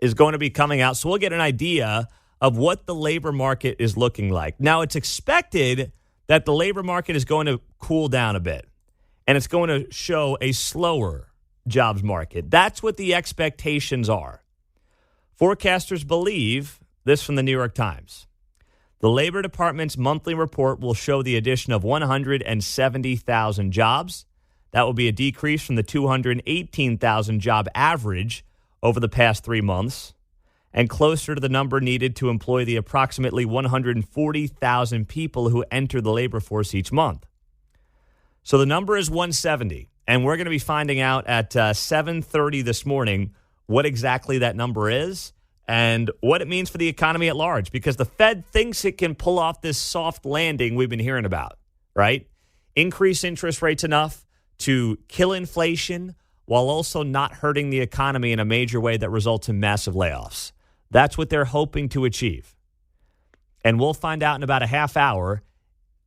is going to be coming out, so we'll get an idea of what the labor market is looking like. Now, it's expected that the labor market is going to cool down a bit, and it's going to show a slower jobs market. That's what the expectations are. Forecasters believe, this from the New York Times, the Labor Department's monthly report will show the addition of 170,000 jobs. That will be a decrease from the 218,000 job average over the past 3 months, and closer to the number needed to employ the approximately 140,000 people who enter the labor force each month. So the number is 170, and we're going to be finding out at 7:30 this morning what exactly that number is and what it means for the economy at large, because the Fed thinks it can pull off this soft landing we've been hearing about, right? Increase interest rates enough to kill inflation while also not hurting the economy in a major way that results in massive layoffs. That's what they're hoping to achieve. And we'll find out in about a half hour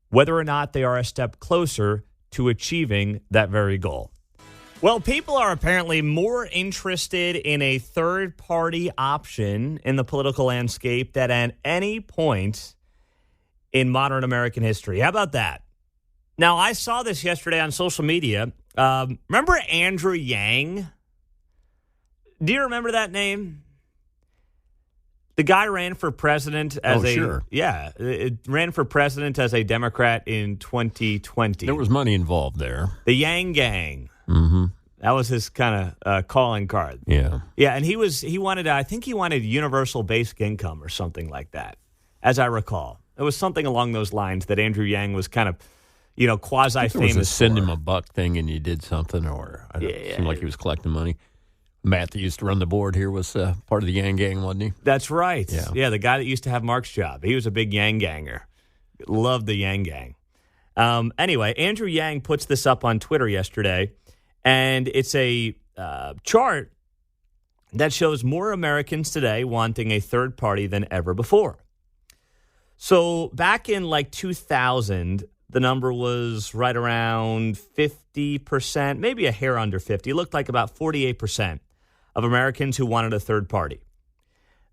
whether or not they are a step closer to achieving that very goal. Well, people are apparently more interested in a third-party option in the political landscape than at any point in modern American history. How about that? Now, I saw this yesterday on social media. Remember Andrew Yang? Do you remember that name? The guy ran for president as sure. Yeah, it ran for president as a Democrat in 2020. There was money involved there. The Yang Gang. Mm-hmm. That was his kind of calling card. Yeah. Yeah, and he wanted, I think he wanted universal basic income or something like that, as I recall. It was something along those lines that Andrew Yang was kind of, quasi-famous It was a send for. him a buck thing and you did something, or it seemed like he was collecting money. Matt that used to run the board here was part of the Yang Gang, wasn't he? That's right. Yeah, the guy that used to have Mark's job. He was a big Yang Ganger. Loved the Yang Gang. Anyway, Andrew Yang puts this up on Twitter yesterday, and it's a chart that shows more Americans today wanting a third party than ever before. So back in 2000, the number was right around 50%, maybe a hair under 50. It looked like about 48% of Americans who wanted a third party.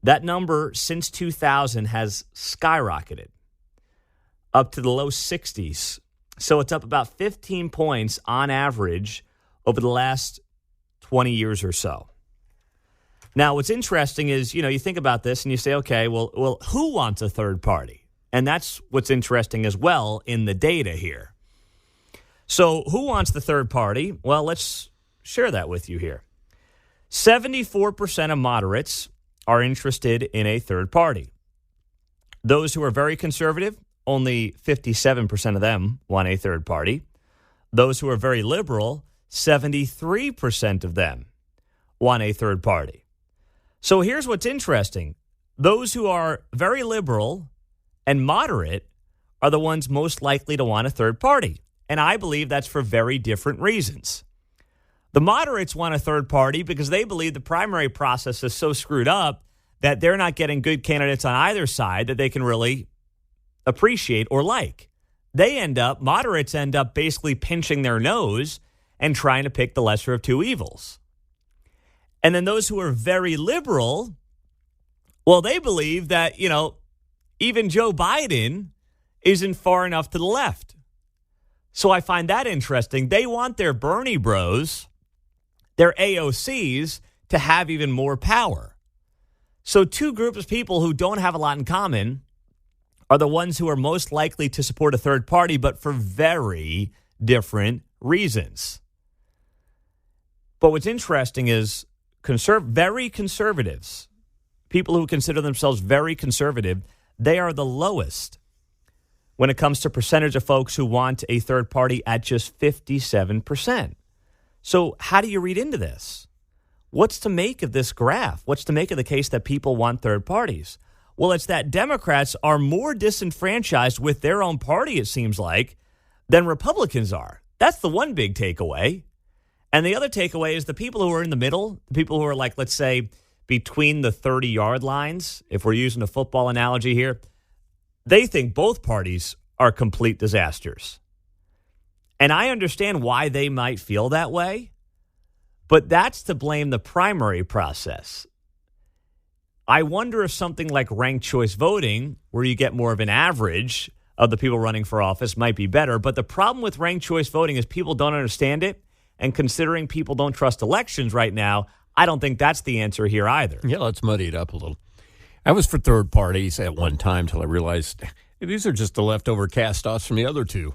That number since 2000 has skyrocketed up to the low 60s. So it's up about 15 points on average over the last 20 years or so. Now, what's interesting is, you think about this and you say, okay, well, who wants a third party? And that's what's interesting as well in the data here. So who wants the third party? Well, let's share that with you here. 74% of moderates are interested in a third party. Those who are very conservative, only 57% of them want a third party. Those who are very liberal, 73% of them want a third party. So here's what's interesting. Those who are very liberal and moderate are the ones most likely to want a third party. And I believe that's for very different reasons. The moderates want a third party because they believe the primary process is so screwed up that they're not getting good candidates on either side that they can really appreciate or like. Moderates end up basically pinching their nose and trying to pick the lesser of two evils. And then those who are very liberal, well, they believe that, even Joe Biden isn't far enough to the left. So I find that interesting. They want their Bernie bros, their AOCs, to have even more power. So two groups of people who don't have a lot in common are the ones who are most likely to support a third party, but for very different reasons. But what's interesting is very conservatives, people who consider themselves very conservative, they are the lowest when it comes to percentage of folks who want a third party at just 57%. So how do you read into this? What's to make of this graph? What's to make of the case that people want third parties? Well, it's that Democrats are more disenfranchised with their own party, it seems like, than Republicans are. That's the one big takeaway. And the other takeaway is the people who are in the middle, the people who are like, let's say, between the 30-yard lines, if we're using a football analogy here, they think both parties are complete disasters. And I understand why they might feel that way, but that's to blame the primary process. I wonder if something like ranked choice voting, where you get more of an average of the people running for office, might be better. But the problem with ranked choice voting is people don't understand it. And considering people don't trust elections right now, I don't think that's the answer here either. Yeah, let's muddy it up a little. I was for third parties at one time till I realized these are just the leftover cast-offs from the other two.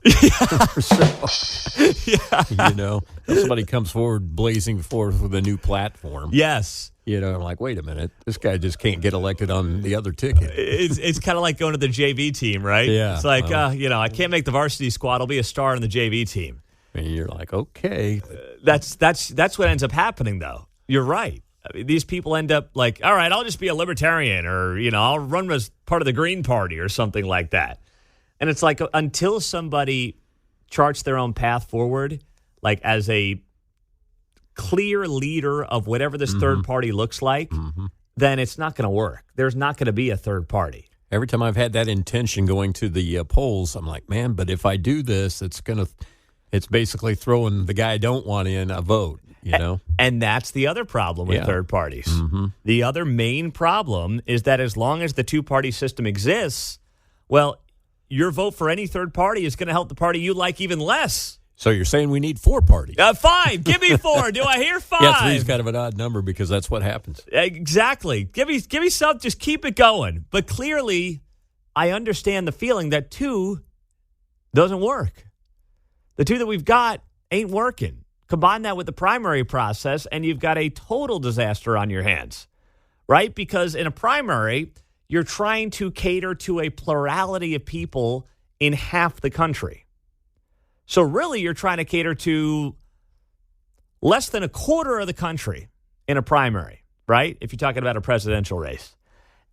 Somebody comes forward blazing forth with a new platform. Yes. I'm like, wait a minute, this guy just can't get elected on the other ticket. It's kind of like going to the JV team, right? Yeah. It's like, I can't make the varsity squad. I'll be a star on the JV team. And you're like, okay. That's what ends up happening, though. You're right. I mean, these people end up like, all right, I'll just be a libertarian, or, I'll run as part of the Green Party or something like that. And it's like, until somebody charts their own path forward, like as a clear leader of whatever this third party looks like, then it's not going to work. There's not going to be a third party. Every time I've had that intention going to the polls, I'm like, man, but if I do this, it's basically throwing the guy I don't want in a vote, And that's the other problem with third parties. The other main problem is that as long as the two-party system exists, well, your vote for any third party is going to help the party you like even less. So you're saying we need 4 parties? 5. Give me 4. Do I hear 5? Yeah, 3 is kind of an odd number because that's what happens. Exactly. Give me some. Just keep it going. But clearly, I understand the feeling that 2 doesn't work. The 2 that we've got ain't working. Combine that with the primary process, and you've got a total disaster on your hands, right? Because in a primary, you're trying to cater to a plurality of people in half the country. So really, you're trying to cater to less than a quarter of the country in a primary, right? If you're talking about a presidential race.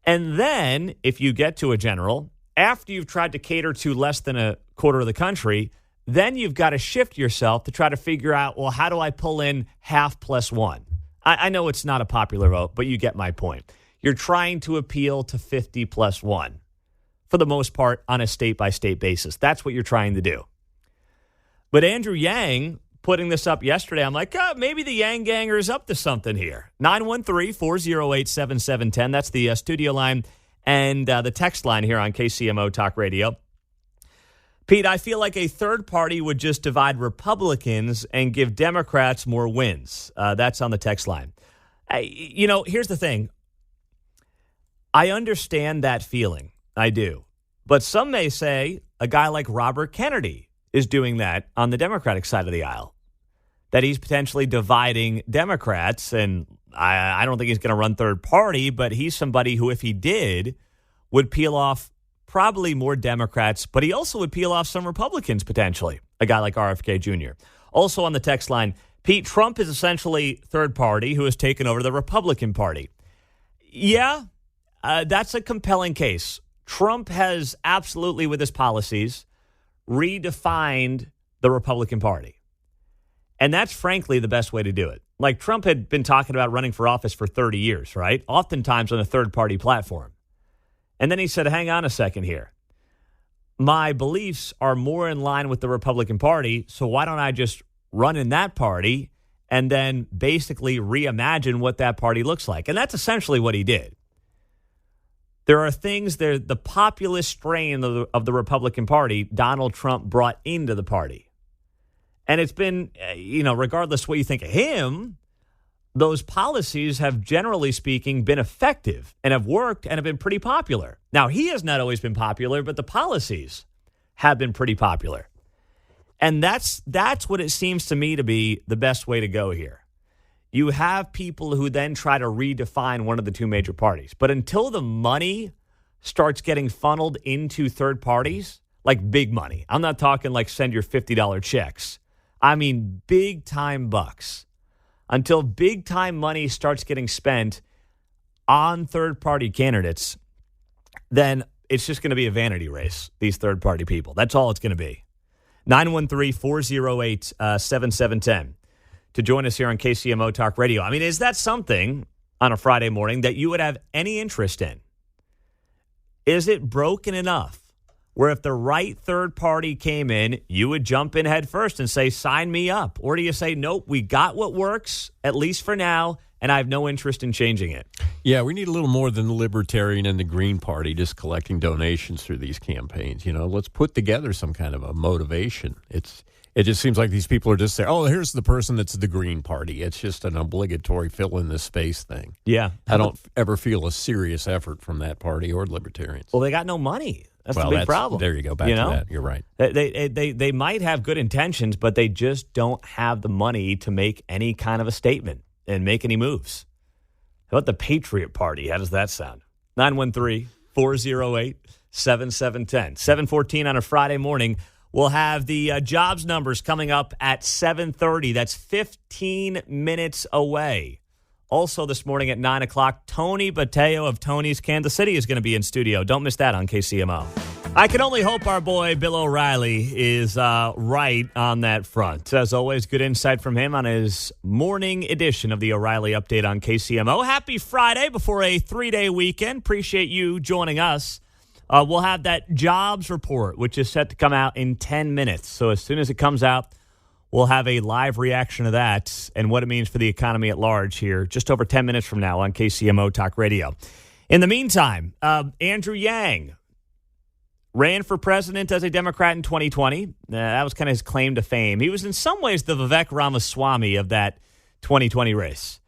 And then if you get to a general, after you've tried to cater to less than a quarter of the country, then you've got to shift yourself to try to figure out, well, how do I pull in half plus 1? I know it's not a popular vote, but you get my point. You're trying to appeal to 50 plus 1 for the most part on a state-by-state basis. That's what you're trying to do. But Andrew Yang putting this up yesterday, I'm like, maybe the Yang Ganger is up to something here. 913-408-7710. That's the studio line and the text line here on KCMO Talk Radio. Pete, I feel like a third party would just divide Republicans and give Democrats more wins. That's on the text line. Here's the thing. I understand that feeling. I do. But some may say a guy like Robert Kennedy is doing that on the Democratic side of the aisle, that he's potentially dividing Democrats. And I don't think he's going to run third party, but he's somebody who, if he did, would peel off probably more Democrats, but he also would peel off some Republicans potentially, a guy like RFK Jr. Also on the text line, Pete, Trump is essentially third party who has taken over the Republican Party. Yeah, that's a compelling case. Trump has absolutely, with his policies, redefined the Republican Party. And that's frankly the best way to do it. Like Trump had been talking about running for office for 30 years, right? Oftentimes on a third party platform. And then he said, hang on a second here. My beliefs are more in line with the Republican Party, so why don't I just run in that party and then basically reimagine what that party looks like? And that's essentially what he did. There are things there, the populist strain of the Republican Party, Donald Trump brought into the party. And it's been, regardless what you think of him, those policies have, generally speaking, been effective and have worked and have been pretty popular. Now, he has not always been popular, but the policies have been pretty popular. And that's what it seems to me to be the best way to go here. You have people who then try to redefine one of the two major parties. But until the money starts getting funneled into third parties, like big money, I'm not talking like send your $50 checks. I mean big time bucks. Until big time money starts getting spent on third party candidates, then it's just going to be a vanity race, these third party people. That's all it's going to be. 913-408-7710 to join us here on KCMO Talk Radio. I mean, is that something on a Friday morning that you would have any interest in? Is it broken enough where if the right third party came in, you would jump in head first and say, sign me up? Or do you say, nope, we got what works, at least for now, and I have no interest in changing it? Yeah, we need a little more than the Libertarian and the Green Party just collecting donations through these campaigns. Let's put together some kind of a motivation. It just seems like these people are just saying, oh, here's the person that's the Green Party. It's just an obligatory fill in this space thing. Yeah. I don't ever feel a serious effort from that party or Libertarians. Well, they got no money. That's the big problem. There you go. Back to that. You're right. They might have good intentions, but they just don't have the money to make any kind of a statement and make any moves. How about the Patriot Party? How does that sound? 913-408-7710. 7:14 on a Friday morning. We'll have the jobs numbers coming up at 7:30. That's 15 minutes away. Also this morning at 9 o'clock, Tony Bateo of Tony's Kansas City is going to be in studio. Don't miss that on KCMO. I can only hope our boy Bill O'Reilly is right on that front. As always, good insight from him on his morning edition of the O'Reilly Update on KCMO. Happy Friday before a 3-day weekend. Appreciate you joining us. We'll have that jobs report, which is set to come out in 10 minutes. So as soon as it comes out, we'll have a live reaction to that and what it means for the economy at large here just over 10 minutes from now on KCMO Talk Radio. In the meantime, Andrew Yang ran for president as a Democrat in 2020. That was kind of his claim to fame. He was in some ways the Vivek Ramaswamy of that 2020 race.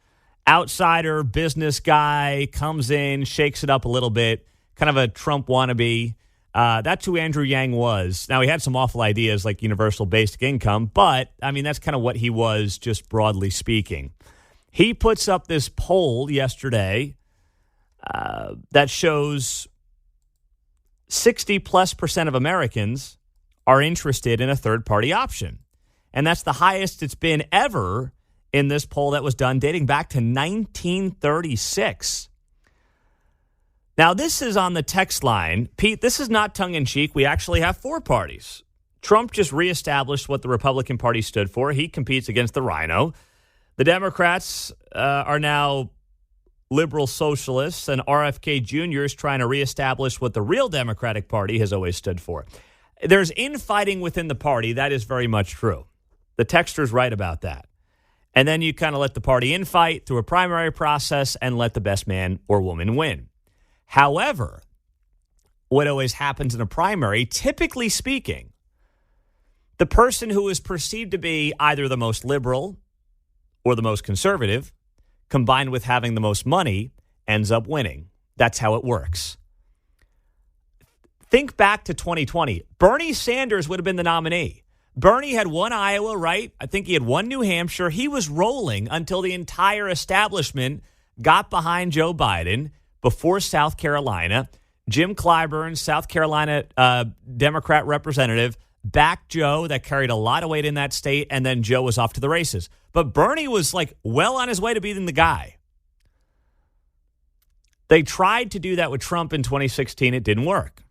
Outsider, business guy, comes in, shakes it up a little bit, kind of a Trump wannabe. That's who Andrew Yang was. Now, he had some awful ideas like universal basic income, but, I mean, that's kind of what he was, just broadly speaking. He puts up this poll yesterday that shows 60+% of Americans are interested in a third-party option. And that's the highest it's been ever in this poll that was done dating back to 1936. Now, this is on the text line. Pete, this is not tongue-in-cheek. We actually have 4 parties. Trump just reestablished what the Republican Party stood for. He competes against the Rhino. The Democrats are now liberal socialists, and RFK Jr. is trying to reestablish what the real Democratic Party has always stood for. There's infighting within the party. That is very much true. The texter's right about that. And then you kind of let the party infight through a primary process and let the best man or woman win. However, what always happens in a primary, typically speaking, the person who is perceived to be either the most liberal or the most conservative, combined with having the most money, ends up winning. That's how it works. Think back to 2020. Bernie Sanders would have been the nominee. Bernie had won Iowa, right? I think he had won New Hampshire. He was rolling until the entire establishment got behind Joe Biden before South Carolina. Jim Clyburn, South Carolina Democrat representative, backed Joe. That carried a lot of weight in that state, and then Joe was off to the races. But Bernie was like well on his way to being the guy. They tried to do that with Trump in 2016. It didn't work.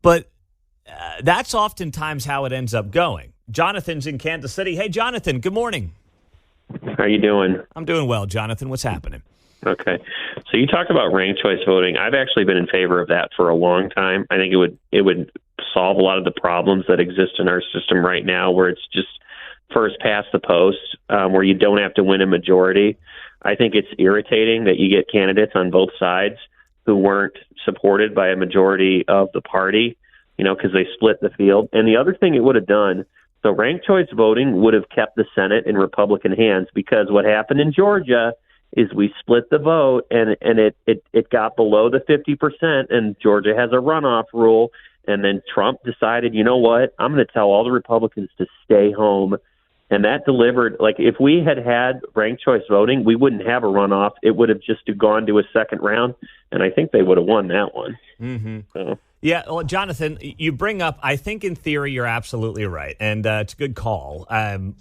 But that's oftentimes how it ends up going. Jonathan's in Kansas City. Hey, Jonathan, good morning. How you doing? I'm doing well, Jonathan. What's happening? Okay. So you talked about ranked choice voting. I've actually been in favor of that for a long time. I think it would solve a lot of the problems that exist in our system right now, where it's just first past the post, where you don't have to win a majority. I think it's irritating that you get candidates on both sides who weren't supported by a majority of the party, because they split the field. And the other thing it would have done, so ranked choice voting would have kept the Senate in Republican hands, because what happened in Georgia is we split the vote and it got below the 50%, and Georgia has a runoff rule. And then Trump decided, you know what, I'm going to tell all the Republicans to stay home. And that delivered, like, if we had ranked choice voting, we wouldn't have a runoff. It would have just gone to a second round, and I think they would have won that one. Mm-hmm. So. Yeah, well, Jonathan, you bring up, I think in theory you're absolutely right, and it's a good call,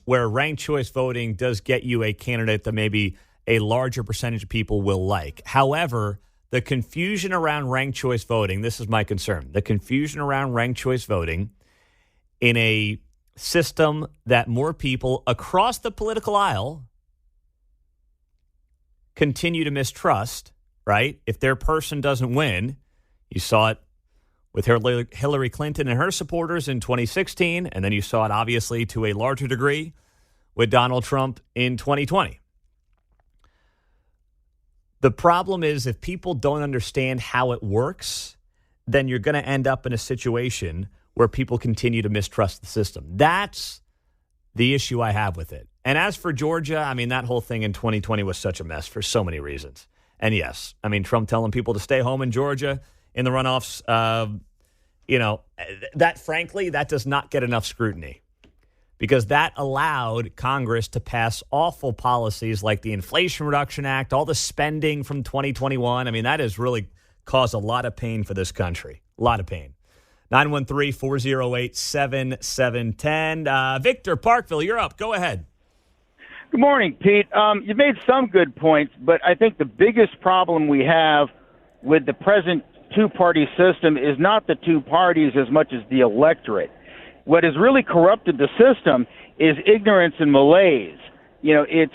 where ranked choice voting does get you a candidate that maybe a larger percentage of people will like. However, the confusion around ranked choice voting, this is my concern, the confusion around ranked choice voting in a system that more people across the political aisle continue to mistrust, right? If their person doesn't win, you saw it with Hillary Clinton and her supporters in 2016, and then you saw it obviously to a larger degree with Donald Trump in 2020. The problem is if people don't understand how it works, then you're going to end up in a situation where people continue to mistrust the system. That's the issue I have with it. And as for Georgia, I mean, that whole thing in 2020 was such a mess for so many reasons. And yes, I mean, Trump telling people to stay home in Georgia in the runoffs, that frankly, that does not get enough scrutiny, because that allowed Congress to pass awful policies like the Inflation Reduction Act, all the spending from 2021. I mean, that has really caused a lot of pain for this country, a lot of pain. 913-408-7710. Victor Parkville, you're up. Go ahead. Good morning, Pete. You made some good points, but I think the biggest problem we have with the present two-party system is not the two parties as much as the electorate. What has really corrupted the system is ignorance and malaise. It's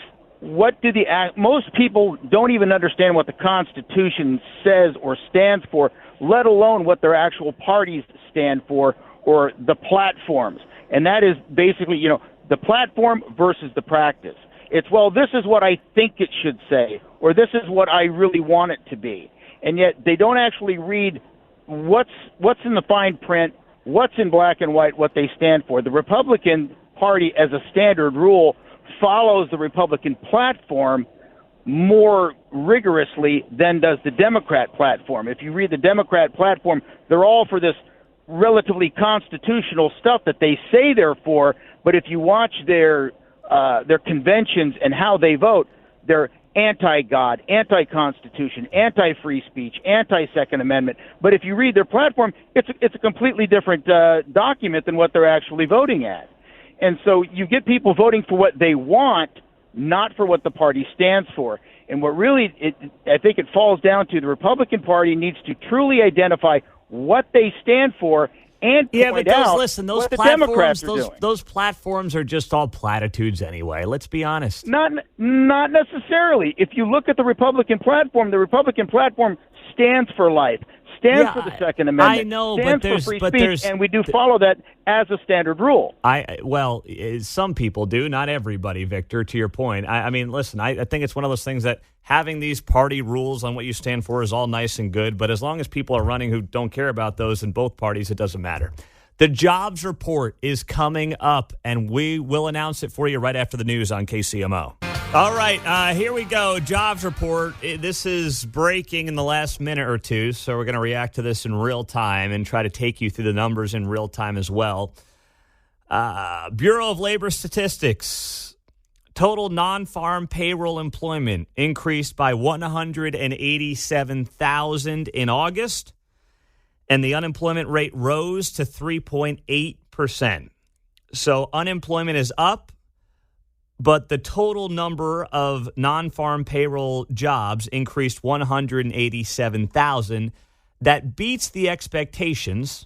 most people don't even understand what the Constitution says or stands for, let alone what their actual parties stand for or the platforms. And that is basically, the platform versus the practice. It's, well, this is what I think it should say, or this is what I really want it to be. And yet they don't actually read what's in the fine print, what's in black and white, what they stand for. The Republican Party, as a standard rule, follows the Republican platform more rigorously than does the Democrat platform. If you read the Democrat platform, they're all for this relatively constitutional stuff that they say they're for, but if you watch their conventions and how they vote, they're anti-God, anti-Constitution, anti-free speech, anti-Second Amendment. But if you read their platform, it's a completely different document than what they're actually voting at. And so you get people voting for what they want, not for what the party stands for. And what really, I think it falls down to, the Republican Party needs to truly identify what they stand for and point out what the Democrats are doing. Those platforms are just all platitudes anyway. Let's be honest. Not necessarily. If you look at the Republican platform stands for life, stands for the Second Amendment, I know, stands but for free speech, and we do follow that as a standard rule. Some people do, not everybody, Victor, to your point. I mean, listen, I think it's one of those things that having these party rules on what you stand for is all nice and good, but as long as people are running who don't care about those in both parties, it doesn't matter. The jobs report is coming up, and we will announce it for you right after the news on KCMO. All right, here we go. Jobs report. This is breaking in the last minute or two, so we're going to react to this in real time and try to take you through the numbers in real time as well. Bureau of Labor Statistics. Total non-farm payroll employment increased by 187,000 in August, and the unemployment rate rose to 3.8%. So unemployment is up, but the total number of non-farm payroll jobs increased 187,000. That beats the expectations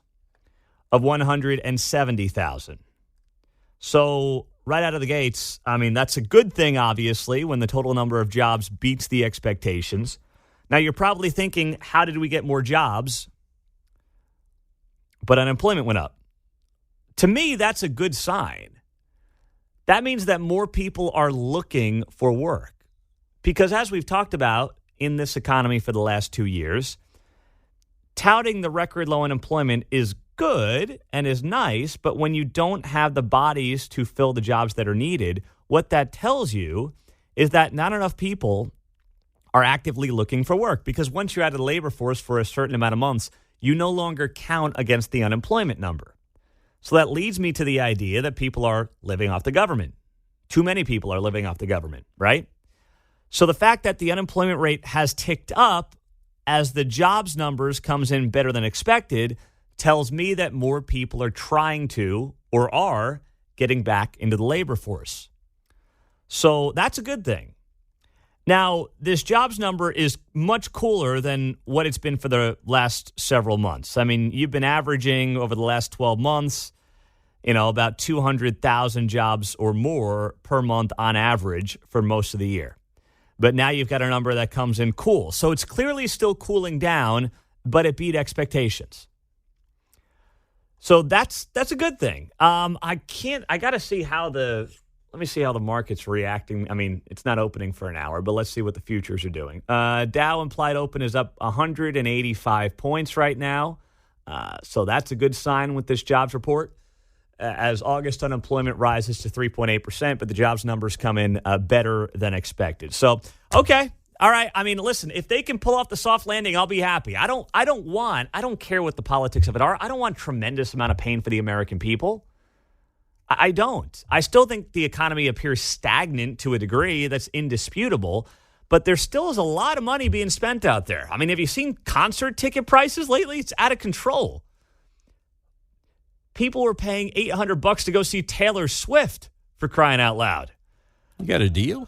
of 170,000. So right out of the gates, I mean, that's a good thing, obviously, when the total number of jobs beats the expectations. Now, you're probably thinking, how did we get more jobs? But unemployment went up. To me, that's a good sign. That means that more people are looking for work. Because as we've talked about in this economy for the last 2 years, touting the record low unemployment is good and is nice, but when you don't have the bodies to fill the jobs that are needed, what that tells you is that not enough people are actively looking for work, because once you're out of the labor force for a certain amount of months, you no longer count against the unemployment number. So that leads me to the idea that people are living off the government. Too many people are living off the government, right? So the fact that the unemployment rate has ticked up as the jobs numbers comes in better than expected tells me that more people are trying to or are getting back into the labor force. So that's a good thing. Now, this jobs number is much cooler than what it's been for the last several months. I mean, you've been averaging over the last 12 months, about 200,000 jobs or more per month on average for most of the year. But now you've got a number that comes in cool. So it's clearly still cooling down, but it beat expectations. So that's a good thing. I got to see let me see how the market's reacting. I mean, it's not opening for an hour, but let's see what the futures are doing. Dow implied open is up 185 points right now. So that's a good sign with this jobs report. As August unemployment rises to 3.8%, but the jobs numbers come in better than expected. So, okay. All right. I mean, listen, if they can pull off the soft landing, I'll be happy. I don't care what the politics of it are. I don't want tremendous amount of pain for the American people. I don't. I still think the economy appears stagnant to a degree that's indisputable, but there still is a lot of money being spent out there. I mean, have you seen concert ticket prices lately? It's out of control. People were paying $800 to go see Taylor Swift, for crying out loud. You got a deal?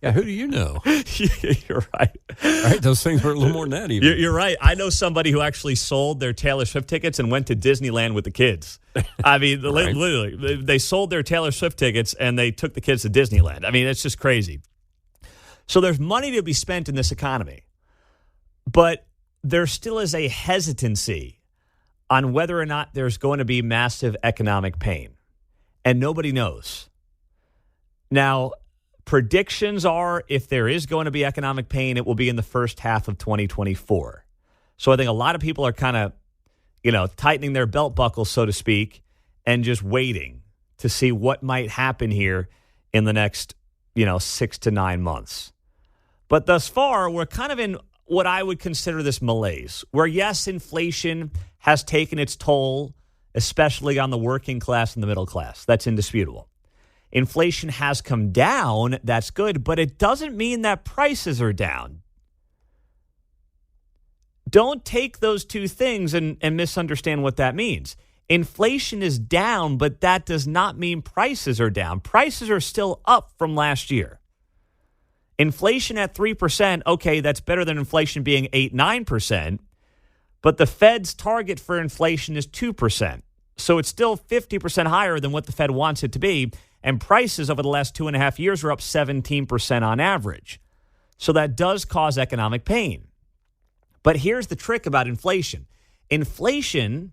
Yeah, who do you know? You're right. Right, those things were a little more than that even. You're right. I know somebody who actually sold their Taylor Swift tickets and went to Disneyland with the kids. I mean, Right. literally, they sold their Taylor Swift tickets and they took the kids to Disneyland. I mean, it's just crazy. So there's money to be spent in this economy, but there still is a hesitancy on whether or not there's going to be massive economic pain, and nobody knows. Now, predictions are if there is going to be economic pain, it will be in the first half of 2024. So I think a lot of people are kind of, tightening their belt buckles, so to speak, and just waiting to see what might happen here in the next, 6 to 9 months. But thus far, we're kind of in what I would consider this malaise, where, yes, inflation has taken its toll, especially on the working class and the middle class. That's indisputable. Inflation has come down. That's good, but it doesn't mean that prices are down. Don't take those two things and misunderstand what that means. Inflation is down, but that does not mean prices are down. Prices are still up from last year. Inflation at 3%, okay, that's better than inflation being 8-9%, but the Fed's target for inflation is 2%. So it's still 50% higher than what the Fed wants it to be, and prices over the last 2.5 years are up 17% on average. So that does cause economic pain. But here's the trick about inflation. Inflation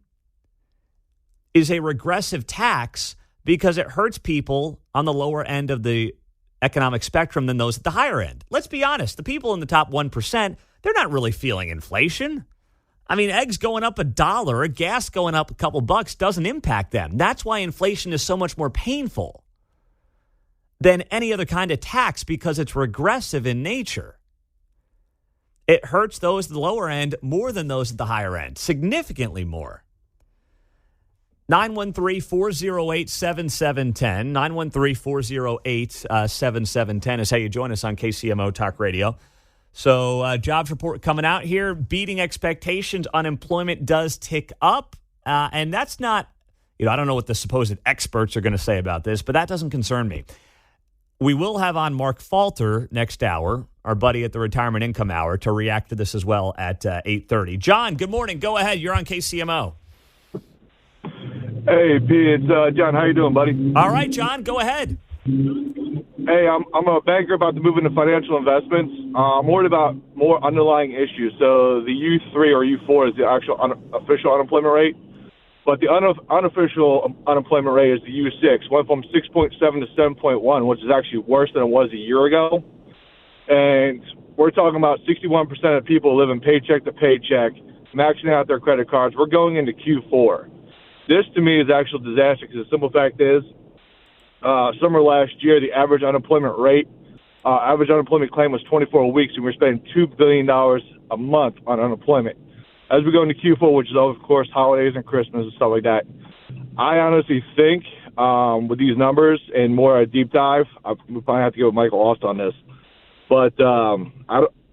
is a regressive tax because it hurts people on the lower end of the economic spectrum than those at the higher end. Let's be honest. The people in the top 1%, they're not really feeling inflation. I mean, eggs going up $1, gas going up a couple bucks doesn't impact them. That's why inflation is so much more painful than any other kind of tax, because it's regressive in nature. It hurts those at the lower end more than those at the higher end, significantly more. 913-408-7710. 913-408-7710 is how you join us on KCMO Talk Radio. So jobs report coming out here, beating expectations. Unemployment does tick up. And that's not, I don't know what the supposed experts are going to say about this, but that doesn't concern me. We will have on Mark Falter next hour, our buddy at the Retirement Income Hour, to react to this as well at 8:30. John, good morning. Go ahead. You're on KCMO. Hey, Pete. It's John. How you doing, buddy? All right, John. Go ahead. Hey, I'm a banker about to move into financial investments. I'm worried about more underlying issues. So the U3 or U4 is the actual official unemployment rate, but the unofficial unemployment rate is the U6. Went from 6.7 to 7.1, which is actually worse than it was a year ago. And we're talking about 61% of people living paycheck to paycheck, maxing out their credit cards. We're going into Q4. This, to me, is actual disaster because the simple fact is summer last year, the average unemployment claim was 24 weeks, and we're spending $2 billion a month on unemployment. As we go into Q4, which is, of course, holidays and Christmas and stuff like that, I honestly think with these numbers and more a deep dive, we probably have to go with Michael Ost on this, but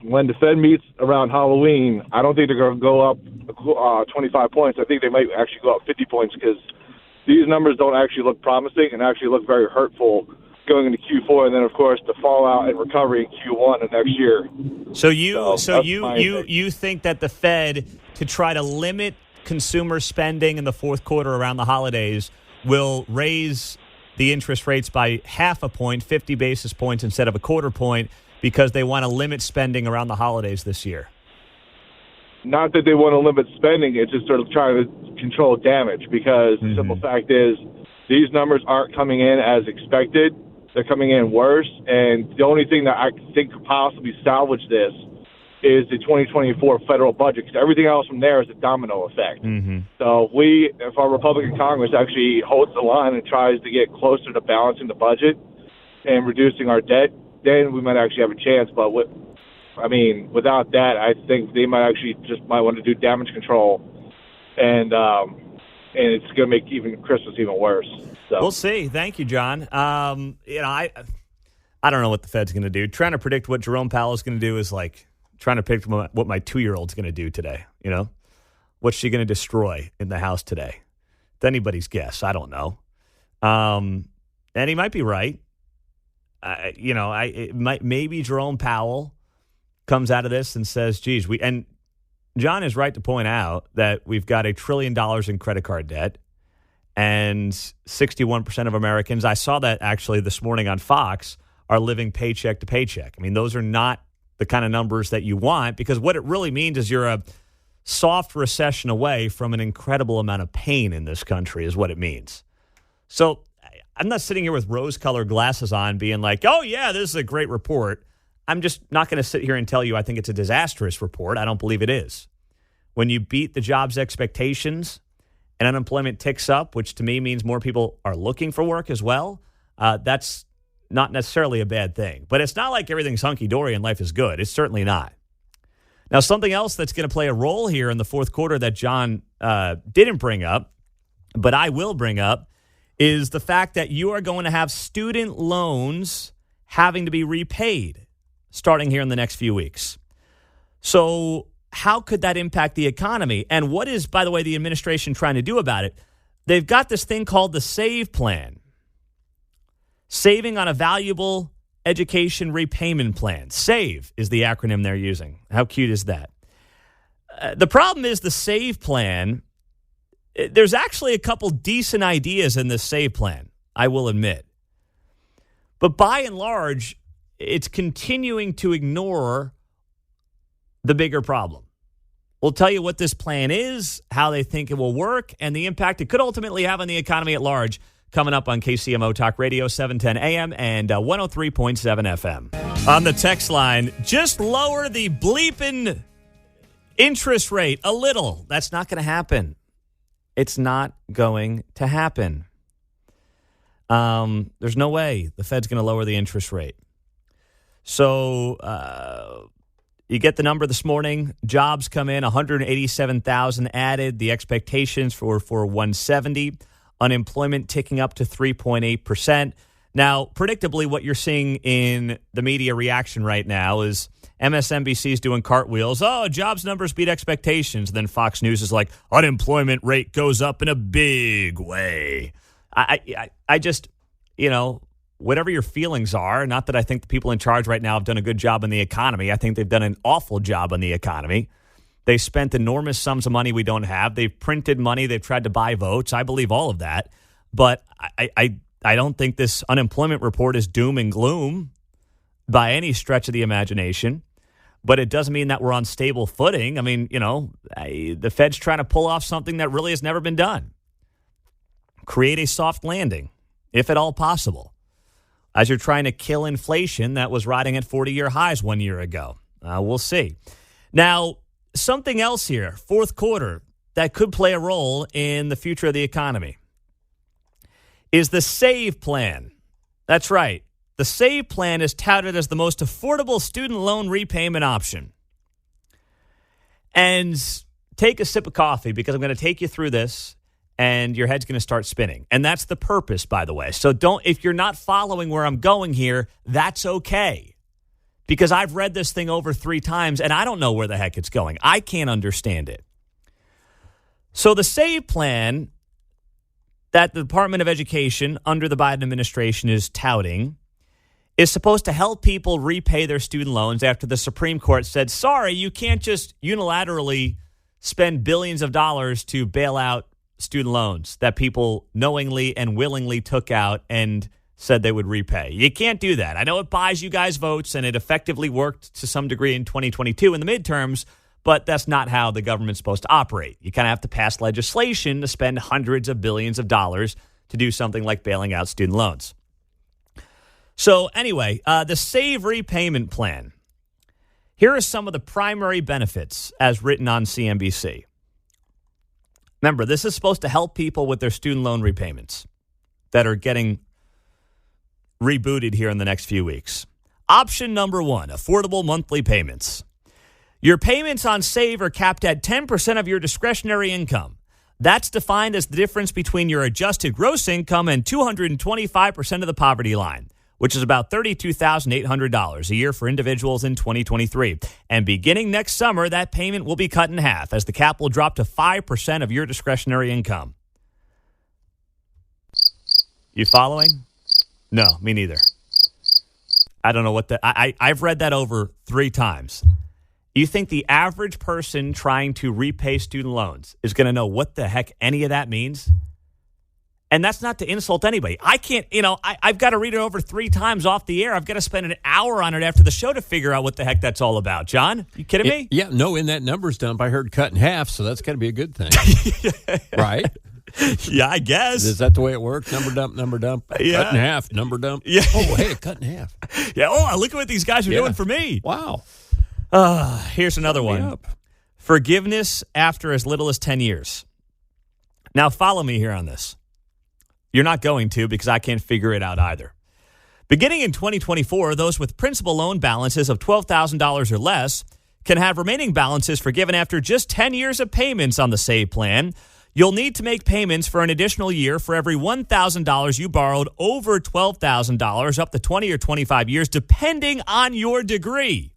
when the Fed meets around Halloween, I don't think they're going to go up 25 points. I think they might actually go up 50 points because these numbers don't actually look promising and actually look very hurtful going into Q4, and then of course the fallout and recovery in Q1 of next year. You think that the Fed, to try to limit consumer spending in the fourth quarter around the holidays, will raise the interest rates by half a point, 50 basis points instead of a quarter point, because they want to limit spending around the holidays this year? Not that they want to limit spending, it's just sort of trying to control damage because the simple fact is these numbers aren't coming in as expected. They're coming in worse, and the only thing that I think could possibly salvage this is the 2024 federal budget, because everything else from there is a domino effect. So if our Republican Congress actually holds the line and tries to get closer to balancing the budget and reducing our debt, then we might actually have a chance. But without that, I think they might actually might want to do damage control, and it's going to make even Christmas even worse. So we'll see. Thank you, John. I don't know what the Fed's going to do. Trying to predict what Jerome Powell is going to do is like trying to predict what my 2-year-old's going to do today. What's she going to destroy in the house today? It's anybody's guess. I don't know. And he might be right. Maybe Jerome Powell comes out of this and says, geez, and John is right to point out that we've got $1 trillion in credit card debt, and 61% of Americans, I saw that actually this morning on Fox, are living paycheck to paycheck. I mean, those are not the kind of numbers that you want, because what it really means is you're a soft recession away from an incredible amount of pain in this country is what it means. So I'm not sitting here with rose-colored glasses on being like, oh, yeah, this is a great report. I'm just not going to sit here and tell you I think it's a disastrous report. I don't believe it is. When you beat the jobs expectations and unemployment ticks up, which to me means more people are looking for work as well, that's not necessarily a bad thing. But it's not like everything's hunky-dory and life is good. It's certainly not. Now, something else that's going to play a role here in the fourth quarter that John didn't bring up, but I will bring up, is the fact that you are going to have student loans having to be repaid starting here in the next few weeks. So how could that impact the economy? And what is, by the way, the administration trying to do about it? They've got this thing called the SAVE plan. Saving on a Valuable Education Repayment Plan. SAVE is the acronym they're using. How cute is that? The problem is the SAVE plan, there's actually a couple decent ideas in this SAVE plan, I will admit. But by and large, it's continuing to ignore the bigger problem. We'll tell you what this plan is, how they think it will work, and the impact it could ultimately have on the economy at large, coming up on KCMO Talk Radio, 710 AM and 103.7 FM. On the text line, just lower the bleeping interest rate a little. That's not going to happen. It's not going to happen. There's no way the Fed's going to lower the interest rate. So you get the number this morning. Jobs come in, 187,000 added. The expectations for 170. Unemployment ticking up to 3.8%. Now, predictably, what you're seeing in the media reaction right now is MSNBC's doing cartwheels. Oh, jobs numbers beat expectations. And then Fox News is like, unemployment rate goes up in a big way. I just, whatever your feelings are, not that I think the people in charge right now have done a good job in the economy. I think they've done an awful job on the economy. They spent enormous sums of money we don't have. They've printed money. They've tried to buy votes. I believe all of that. But I don't think this unemployment report is doom and gloom by any stretch of the imagination. But it doesn't mean that we're on stable footing. I mean, the Fed's trying to pull off something that really has never been done. Create a soft landing, if at all possible, as you're trying to kill inflation that was riding at 40-year highs 1 year ago. We'll see. Now, something else here, fourth quarter, that could play a role in the future of the economy is the SAVE plan. That's right. The SAVE plan is touted as the most affordable student loan repayment option. And take a sip of coffee because I'm going to take you through this and your head's going to start spinning. And that's the purpose, by the way. So if you're not following where I'm going here, that's okay. Because I've read this thing over 3 times and I don't know where the heck it's going. I can't understand it. So the SAVE plan that the Department of Education under the Biden administration is touting is supposed to help people repay their student loans after the Supreme Court said, sorry, you can't just unilaterally spend billions of dollars to bail out student loans that people knowingly and willingly took out and said they would repay. You can't do that. I know it buys you guys votes, and it effectively worked to some degree in 2022 in the midterms, but that's not how the government's supposed to operate. You kind of have to pass legislation to spend hundreds of billions of dollars to do something like bailing out student loans. So anyway, the SAVE repayment plan. Here are some of the primary benefits as written on CNBC. Remember, this is supposed to help people with their student loan repayments that are getting rebooted here in the next few weeks. Option number 1, affordable monthly payments. Your payments on SAVE are capped at 10% of your discretionary income. That's defined as the difference between your adjusted gross income and 225% of the poverty line, which is about $32,800 a year for individuals in 2023. And beginning next summer, that payment will be cut in half as the cap will drop to 5% of your discretionary income. You following? No, me neither. I don't know what I've read that over 3 times. You think the average person trying to repay student loans is going to know what the heck any of that means? And that's not to insult anybody. I can't, I've got to read it over 3 times off the air. I've got to spend an hour on it after the show to figure out what the heck that's all about. John, you kidding me? Yeah, no, in that numbers dump, I heard cut in half, so that's got to be a good thing. Right? Yeah, I guess. Is that the way it works? Number dump. Yeah. Cut in half, number dump. Yeah. Oh, hey, cut in half. Yeah, look at what these guys are doing for me. Wow. Here's another one. Forgiveness after as little as 10 years. Now, follow me here on this. You're not going to because I can't figure it out either. Beginning in 2024, those with principal loan balances of $12,000 or less can have remaining balances forgiven after just 10 years of payments on the SAVE plan. You'll need to make payments for an additional year for every $1,000 you borrowed over $12,000 up to 20 or 25 years, depending on your degree.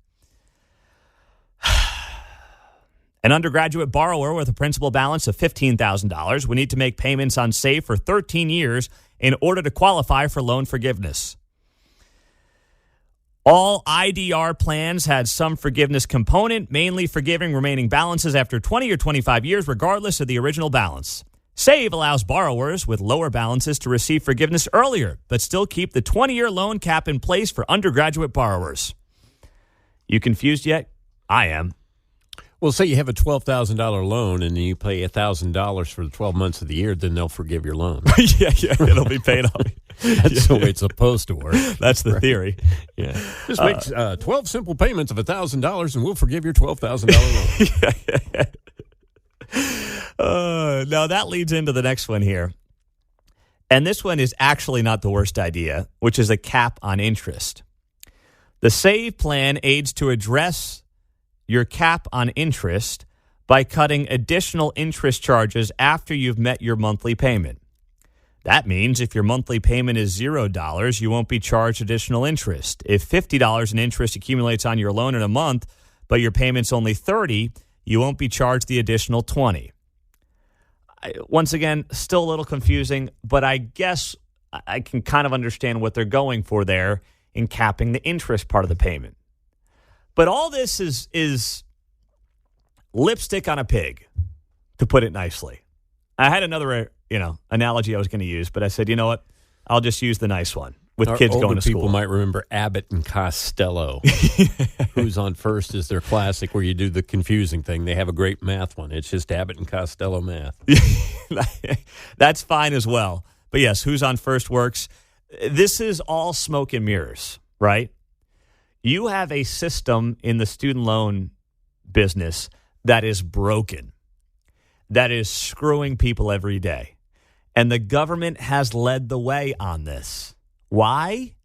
An undergraduate borrower with a principal balance of $15,000 would need to make payments on SAVE for 13 years in order to qualify for loan forgiveness. All IDR plans had some forgiveness component, mainly forgiving remaining balances after 20 or 25 years, regardless of the original balance. SAVE allows borrowers with lower balances to receive forgiveness earlier, but still keep the 20-year loan cap in place for undergraduate borrowers. You confused yet? I am. Well, say you have a $12,000 loan and you pay $1,000 for the 12 months of the year, then they'll forgive your loan. yeah, it'll be paid off. That's the way it's supposed to work. That's the theory. Yeah. Just make 12 simple payments of $1,000 and we'll forgive your $12,000 loan. Now, that leads into the next one here. And this one is actually not the worst idea, which is a cap on interest. The SAVE plan aids to address your cap on interest by cutting additional interest charges after you've met your monthly payment. That means if your monthly payment is $0, you won't be charged additional interest. If $50 in interest accumulates on your loan in a month, but your payment's only $30, you won't be charged the additional $20. Once again, still a little confusing, but I guess I can kind of understand what they're going for there in capping the interest part of the payment. But all this is lipstick on a pig, to put it nicely. I had another, analogy I was going to use, but I said, you know what? I'll just use the nice one with Our kids going to school. People might remember Abbott and Costello. Who's on First is their classic where you do the confusing thing. They have a great math one. It's just Abbott and Costello math. That's fine as well. But yes, Who's on First works. This is all smoke and mirrors, right? You have a system in the student loan business that is broken, that is screwing people every day. And the government has led the way on this. Why?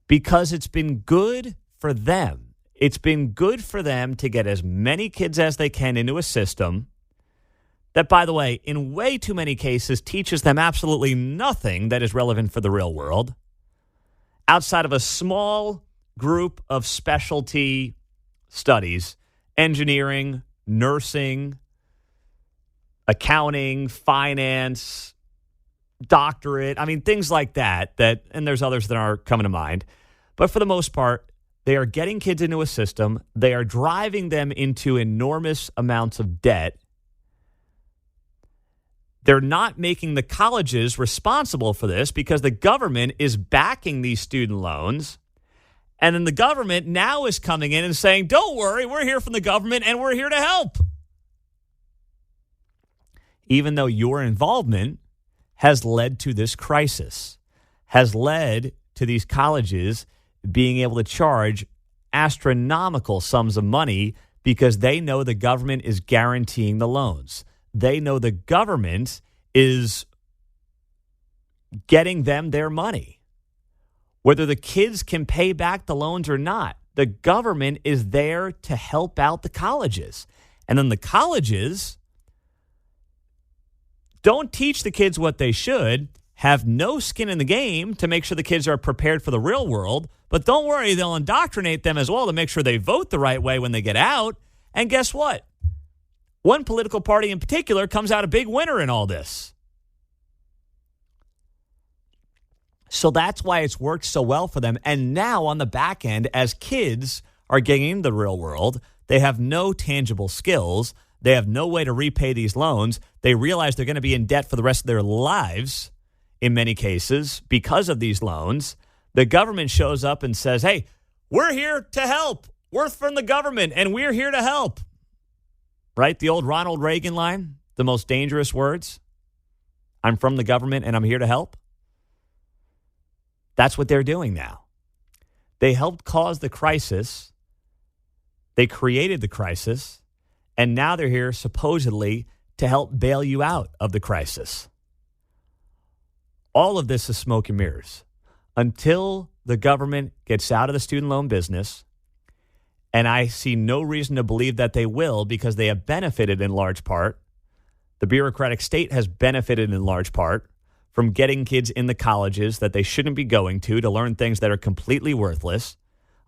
Because it's been good for them. It's been good for them to get as many kids as they can into a system that, by the way, in way too many cases, teaches them absolutely nothing that is relevant for the real world outside of a small group of specialty studies, engineering, nursing, accounting, finance, doctorate. I mean, things like that, and there's others that are coming to mind. But for the most part, they are getting kids into a system. They are driving them into enormous amounts of debt. They're not making the colleges responsible for this because the government is backing these student loans. And then the government now is coming in and saying, don't worry, we're here from the government and we're here to help. Even though your involvement has led to this crisis, has led to these colleges being able to charge astronomical sums of money because they know the government is guaranteeing the loans. They know the government is getting them their money. Whether the kids can pay back the loans or not, the government is there to help out the colleges. And then the colleges don't teach the kids what they should, have no skin in the game to make sure the kids are prepared for the real world. But don't worry, they'll indoctrinate them as well to make sure they vote the right way when they get out. And guess what? One political party in particular comes out a big winner in all this. So that's why it's worked so well for them. And now on the back end, as kids are getting into the real world, they have no tangible skills. They have no way to repay these loans. They realize they're going to be in debt for the rest of their lives in many cases because of these loans. The government shows up and says, hey, we're here to help. We're from the government and we're here to help. Right? The old Ronald Reagan line, the most dangerous words. I'm from the government and I'm here to help. That's what they're doing now. They helped cause the crisis. They created the crisis. And now they're here supposedly to help bail you out of the crisis. All of this is smoke and mirrors. Until the government gets out of the student loan business, and I see no reason to believe that they will because they have benefited in large part. The bureaucratic state has benefited in large part from getting kids in the colleges that they shouldn't be going to learn things that are completely worthless.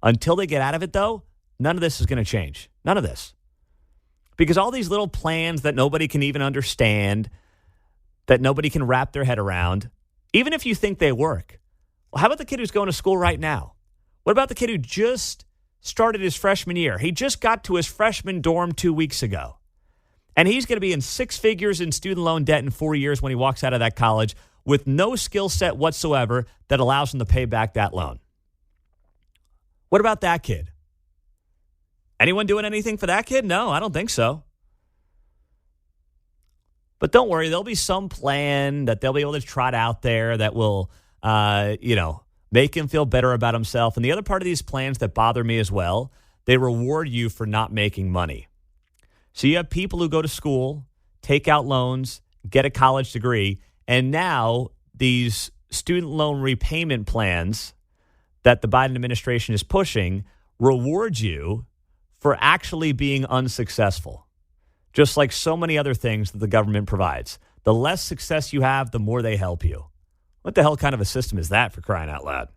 Until they get out of it, though, none of this is going to change. None of this. Because all these little plans that nobody can even understand, that nobody can wrap their head around, even if you think they work. Well, how about the kid who's going to school right now? What about the kid who just started his freshman year? He just got to his freshman dorm 2 weeks ago. And he's going to be in six figures in student loan debt in 4 years when he walks out of that college with no skill set whatsoever that allows him to pay back that loan. What about that kid? Anyone doing anything for that kid? No, I don't think so. But don't worry, there'll be some plan that they'll be able to trot out there that will, make him feel better about himself. And the other part of these plans that bother me as well, they reward you for not making money. So you have people who go to school, take out loans, get a college degree, and now these student loan repayment plans that the Biden administration is pushing reward you for actually being unsuccessful, just like so many other things that the government provides. The less success you have, the more they help you. What the hell kind of a system is that, for crying out loud?